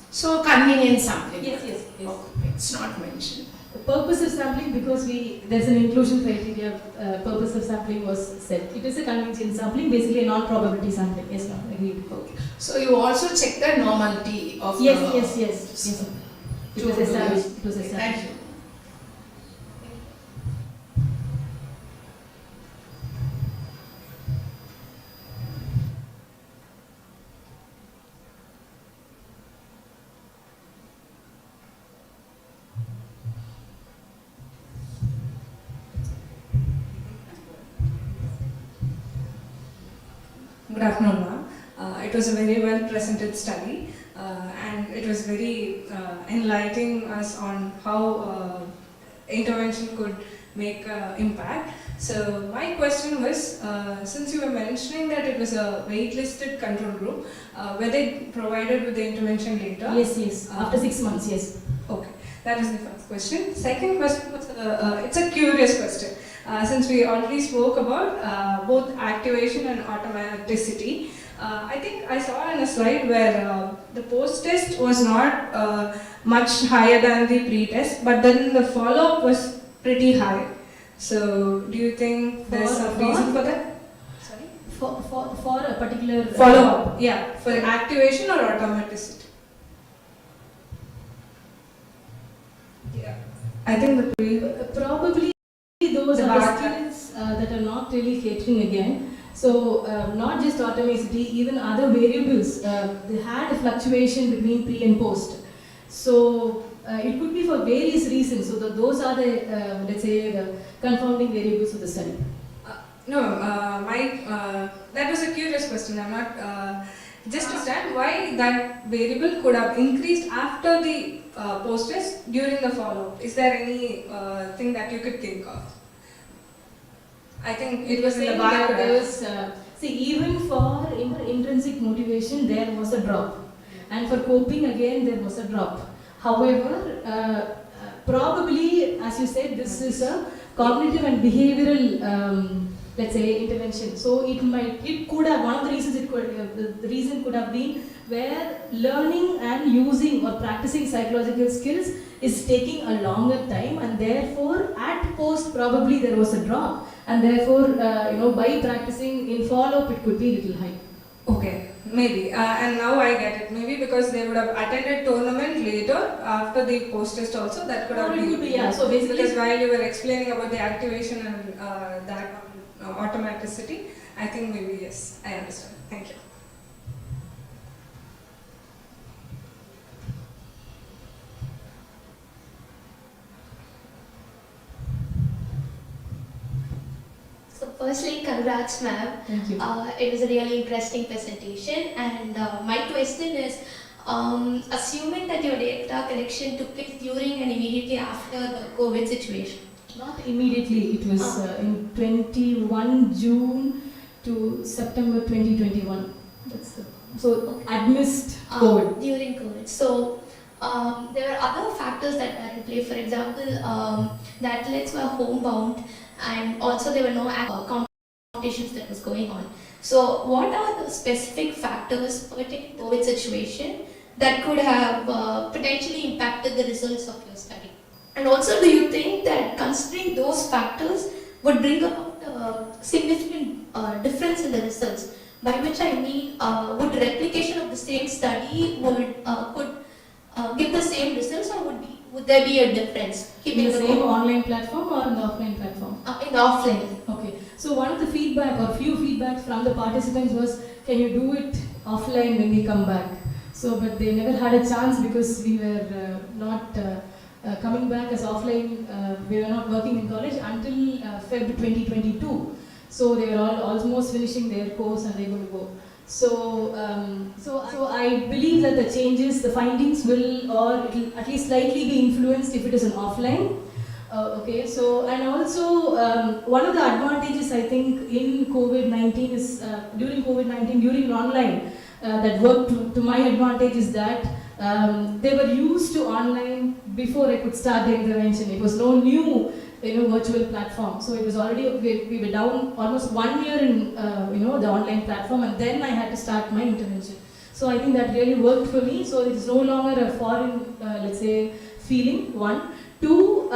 So convenient sampling. Yes. Okay, it's not mentioned. The purpose of sampling, because there's an inclusion criteria. Purpose of sampling was set. It is a convenient sampling, basically a non-probability sampling. Yes, ma'am. Agreed. Okay. So you also check the normality of Yes. It was established. Thank you. Good afternoon, ma'am. It was a very well presented study and it was very enlightening us on how intervention could make impact. So my question was, since you were mentioning that it was a waitlisted control group, were they provided with the intervention later? Yes. After 6 months, yes. Okay, that is the first question. Second question was, it's a curious question. Since we already spoke about both activation and automaticity, I think I saw in a slide where the post-test was not much higher than the pre-test, but then the follow-up was pretty high. So, do you think there's some reason for that? Sorry? For a particular follow-up, yeah, for activation or automaticity? Yeah, I think probably those are the skills that are not really catering again. So not just automaticity, even other variables, they had a fluctuation between pre and post. So it could be for various reasons. So those are the, let's say, the confounding variables of the study. That was a curious question. I'm not, just to understand why that variable could have increased after the post-test during the follow-up. Is there any thing that you could think of? I think it was in the back. See, even for intrinsic motivation, there was a drop. And for coping, again, there was a drop. However, probably, as you said, this is a cognitive and behavioral, let's say, intervention. So it could have, one of the reasons the reason could have been where learning and using or practicing psychological skills is taking a longer time, and therefore at post probably there was a drop, and therefore by practicing in follow-up it could be a little high. Okay, maybe, and now I get it. Maybe because they would have attended tournament later after the post-test also, that could have been. Yeah. So basically, because while you were explaining about the activation and that automaticity, I think maybe yes, I understand. Thank you. So firstly, congrats ma'am. Thank you. It was a really interesting presentation, and my question is, assuming that your data collection took place during and immediately after the COVID situation. Not immediately, it was in 21 June to September 2021. So amidst COVID. During COVID. So there are other factors that were in play. For example, the athletes were homebound, and also there were no competitions that was going on. So what are the specific factors pertaining to COVID situation that could have potentially impacted the results of your study? And also, do you think that considering those factors would bring about a significant difference in the results? By which I mean, would replication of the same study could give the same results, or would there be a difference? In the same online platform or in the offline platform? In the offline. Okay. So one of the feedback or few feedbacks from the participants was, can you do it offline when we come back? So, but they never had a chance because we were not coming back as offline. We were not working in college until Feb 2022. So they were all almost finishing their course and they were going to go. So, so I believe that the changes, the findings will, or it will at least slightly be influenced if it is an offline. Okay, so, and also one of the advantages I think in COVID-19 is, during COVID-19, during online, that worked to my advantage is that they were used to online before I could start the intervention. It was no new virtual platform. So it was already, we were down almost 1 year in the online platform, and then I had to start my intervention. So I think that really worked for me. So it's no longer a foreign, let's say, feeling, one. Two,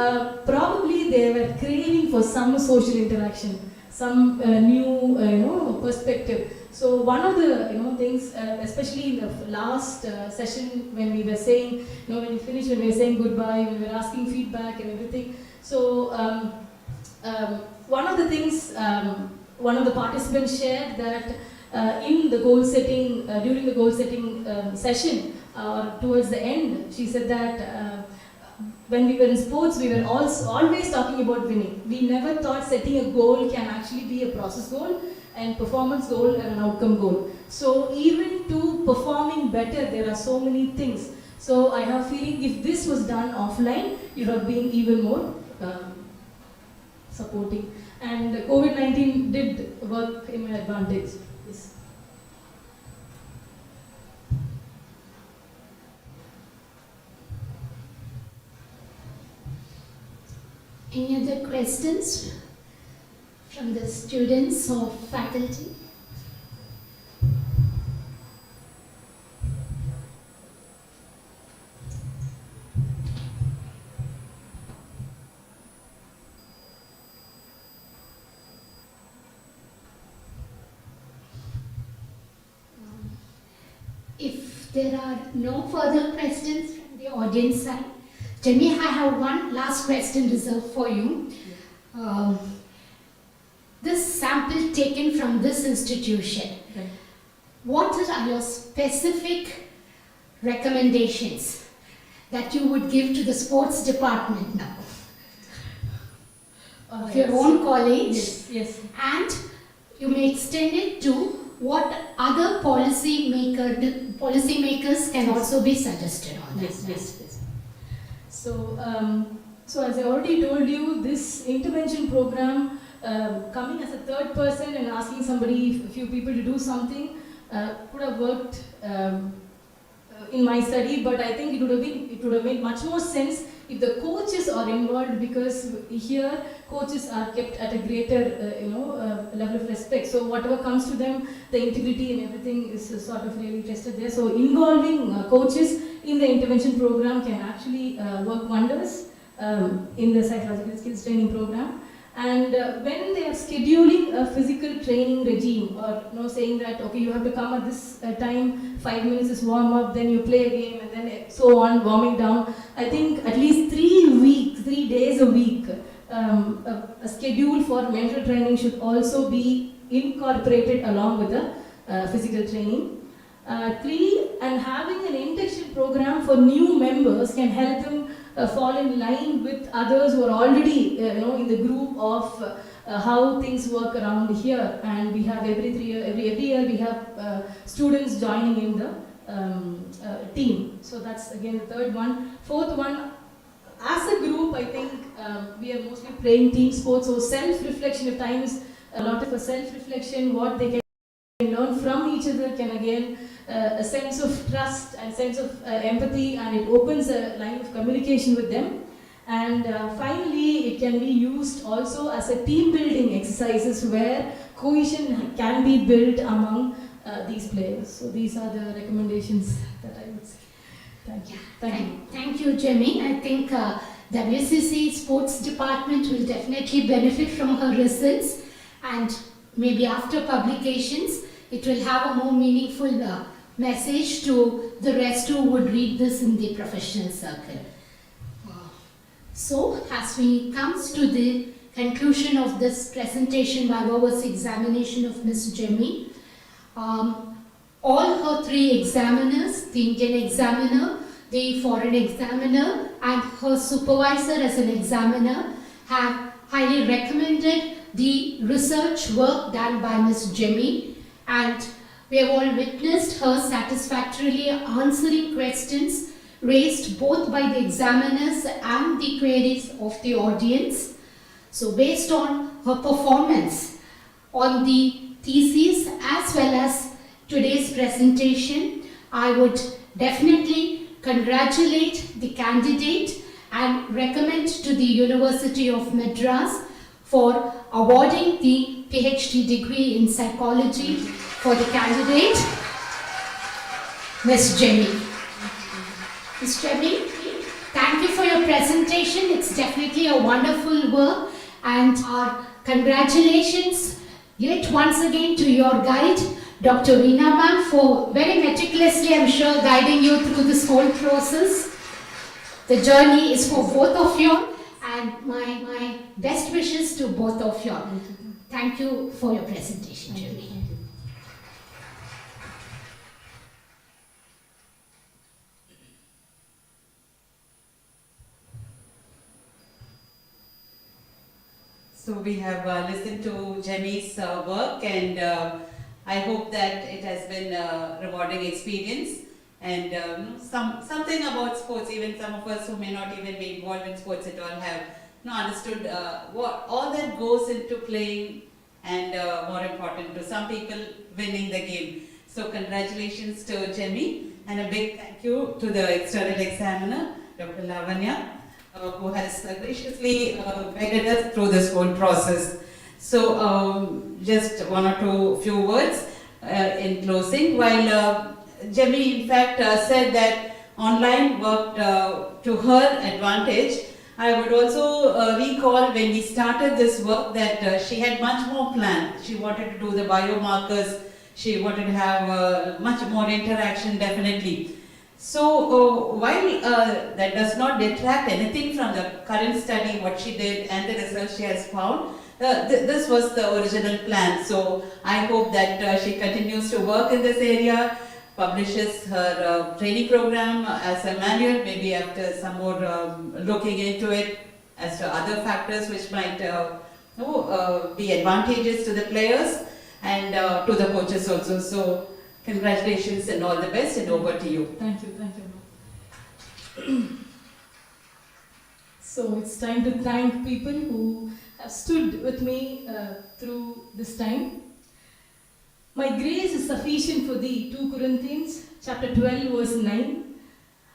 probably they were craving for some social interaction, some new, perspective. So one of the things, especially in the last session when we were saying, when we finished, when we were saying goodbye, we were asking feedback and everything. So one of the things, one of the participants shared that in the goal setting, during the goal setting session, towards the end, she said that when we were in sports, we were always talking about winning. We never thought setting a goal can actually be a process goal and performance goal and an outcome goal. So even to performing better, there are so many things. So I have a feeling if this was done offline, it would have been even more supporting. And COVID-19 did work in my advantage. Yes. Any other questions from the students or faculty? If there are no further questions from the audience side, Jemmy, I have one last question reserved for you. This sample taken from this institution, Okay. what are your specific recommendations that you would give to the sports department now of your own college? Yes, yes. And you may extend it to what other policymakers can also be suggested on that. Yes, yes, yes. So, so as I already told you, this intervention program, coming as a third person and asking somebody, a few people to do something, could have worked in my study, but I think it would have made much more sense if the coaches are involved, because here coaches are kept at a greater level of respect. So whatever comes to them, the integrity and everything is sort of really tested there. So involving coaches in the intervention program can actually work wonders in the psychological skills training program. And when they are scheduling a physical training regime, or saying that okay, you have to come at this time, 5 minutes is warm up, then you play a game, and then so on, warming down. I think at least 3 days a week, a schedule for mental training should also be incorporated along with the physical training. 3, and having an induction program for new members can help them fall in line with others who are already in the group of how things work around here. And we have every year we have students joining in the team. So that's again the third one. Fourth one, as a group, I think we are mostly playing team sports, so self-reflection at times, a lot of a self-reflection, what they can learn from each other can again a sense of trust and sense of empathy, and it opens a line of communication with them. And finally, it can be used also as a team building exercises where cohesion can be built among these players. So these are the recommendations that I would say. Thank you. Thank you, Jemmy. I think WCC Sports Department will definitely benefit from her results, and maybe after publications, it will have a more meaningful message to the rest who would read this in the professional circle. So, as we come to the conclusion of this presentation by Viva Voce examination of Ms. Jemmy, all her 3 examiners, the Indian examiner, the foreign examiner, and her supervisor as an examiner, have highly recommended the research work done by Ms. Jemmy, and we have all witnessed her satisfactorily answering questions raised both by the examiners and the queries of the audience. So based on her performance on the thesis as well as today's presentation, I would definitely congratulate the candidate and recommend to the University of Madras for awarding the PhD degree in psychology for the candidate, Ms. Jemmy. Ms. Jemmy, thank you for your presentation. It's definitely a wonderful work, and our congratulations yet once again to your guide, Dr. Veena ma'am, for very meticulously, I'm sure, guiding you through this whole process. The journey is for both of you, and my best wishes to both of you. Thank you for your presentation, Jemmy. So we have listened to Jemmy's work, and I hope that it has been a rewarding experience, and something about sports. Even some of us who may not even be involved in sports at all have understood what all that goes into playing, and more important to some people, winning the game. So congratulations to Jemmy, and a big thank you to the external examiner, Dr. Lavanya, who has graciously guided us through this whole process. So just one or few words in closing. While Jemmy in fact said that online worked to her advantage, I would also recall when we started this work that she had much more planned. She wanted to do the biomarkers, she wanted to have much more interaction definitely. So while that does not detract anything from the current study, what she did and the results she has found, this was the original plan. So I hope that she continues to work in this area, publishes her training program as a manual, maybe after some more looking into it as to other factors which might be advantageous to the players and to the coaches also. So congratulations and all the best, and over to you. Thank you, So it's time to thank people who have stood with me through this time. My grace is sufficient for thee, 2 Corinthians chapter 12 verse 9.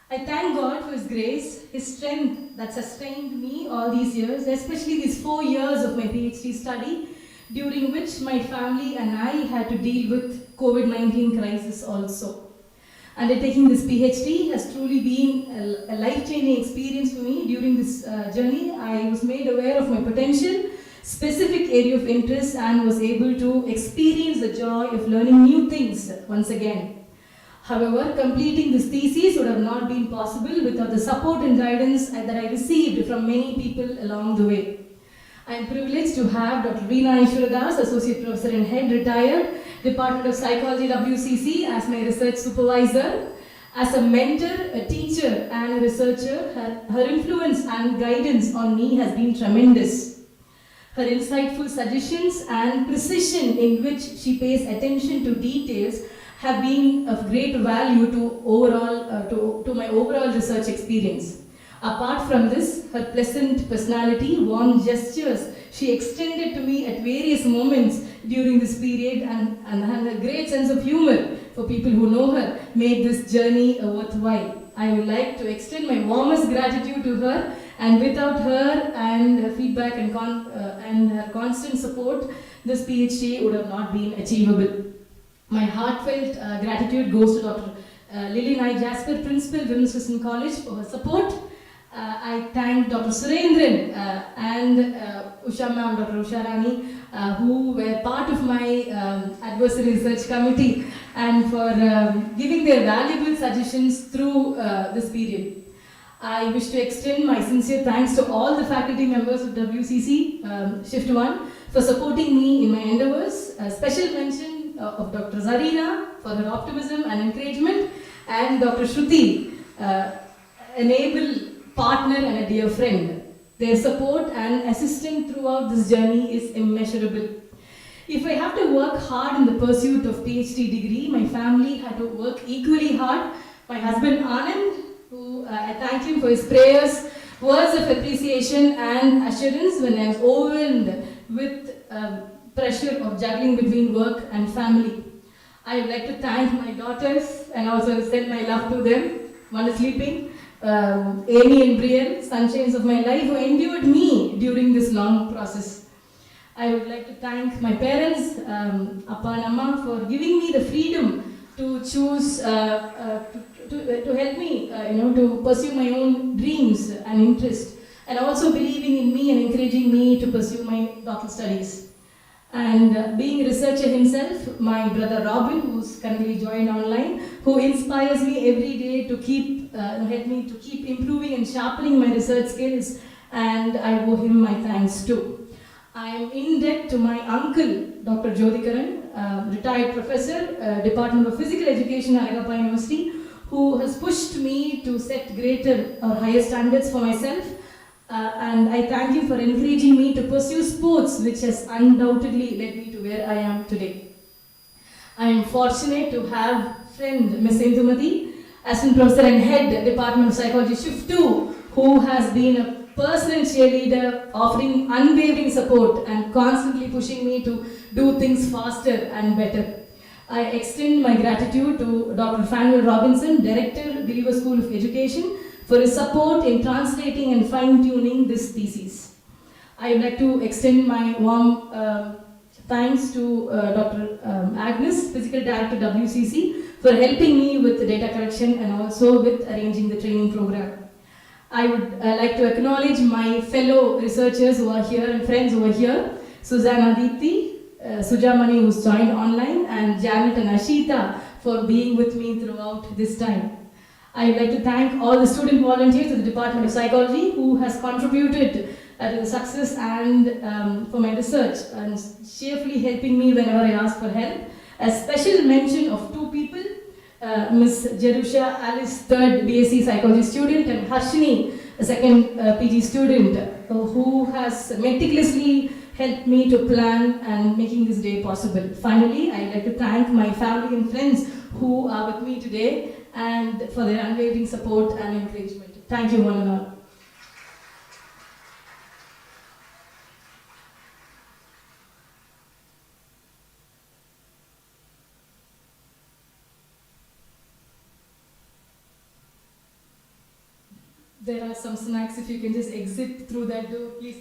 I thank God for His grace, His strength that sustained me all these years, especially these 4 years of my PhD study, during which my family and I had to deal with COVID-19 crisis also. Undertaking this PhD has truly been a life-changing experience for me. During this journey, I was made aware of my potential, specific area of interest, and was able to experience the joy of learning new things once again. However, completing this thesis would have not been possible without the support and guidance that I received from many people along the way. I am privileged to have Dr. Veena Ishwaradas, Associate Professor and Head, retired, Department of Psychology, WCC, as my research supervisor. As a mentor, a teacher, and a researcher, her influence and guidance on me has been tremendous. Her insightful suggestions and precision in which she pays attention to details have been of great value to my overall research experience. Apart from this, her pleasant personality, warm gestures she extended to me at various moments during this period, and her great sense of humor, for people who know her, made this journey worthwhile. I would like to extend my warmest gratitude to her, and without her and her feedback and her constant support, this PhD would have not been achievable. My heartfelt gratitude goes to Dr. Lily Nai Jasper, Principal, Women's Christian College, for her support. I thank Dr. Surendran and Usha Ma'am, Dr. Usha Rani, who were part of my adversary research committee, and for giving their valuable suggestions through this period. I wish to extend my sincere thanks to all the faculty members of WCC Shift 1 for supporting me in my endeavors. A special mention of Dr. Zarina for her optimism and encouragement, and Dr. Shruti, an able partner and a dear friend. Their support and assistance throughout this journey is immeasurable. If I have to work hard in the pursuit of PhD degree, my family had to work equally hard. My husband Anand, who I thank him for his prayers, words of appreciation and assurance when I was overwhelmed with pressure of juggling between work and family. I would like to thank my daughters and also send my love to them. One is sleeping. Amy and Brielle, sunshines of my life, who endured me during this long process. I would like to thank my parents, Appa and Amma, for giving me the freedom to choose, to help me, to pursue my own dreams and interests, and also believing in me and encouraging me to pursue my doctoral studies. And being a researcher himself, my brother Robin, who's currently joined online, who inspires me every day to help me to keep improving and sharpening my research skills, and I owe him my thanks too. I am in debt to my uncle, Dr. Jodhikaran, retired professor, Department of Physical Education at Agappa University, who has pushed me to set greater or higher standards for myself. And I thank him for encouraging me to pursue sports, which has undoubtedly led me to where I am today. I am fortunate to have friend Ms. Indumati, Assistant Professor and Head, Department of Psychology, Shift 2, who has been a personal cheerleader, offering unwavering support and constantly pushing me to do things faster and better. I extend my gratitude to Dr. Fanuel Robinson, Director, Viva School of Education, for his support in translating and fine-tuning this thesis. I would like to extend my warm thanks to Dr. Agnes, Physical Director, WCC, for helping me with the data collection and also with arranging the training program. I would like to acknowledge my fellow researchers who are here and friends over here, Susanna Deepthi, Sujamani, who's joined online, and Janet and Ashita for being with me throughout this time. I would like to thank all the student volunteers of the Department of Psychology who has contributed to the success and for my research and cheerfully helping me whenever I ask for help. A special mention of two people, Ms. Jerusha Alice, third BSc Psychology student, and Harshini, a second PG student, who has meticulously helped me to plan and making this day possible. Finally, I'd like to thank my family and friends who are with me today and for their unwavering support and encouragement. Thank you one and all. There are some snacks. If you can just exit through that door, please.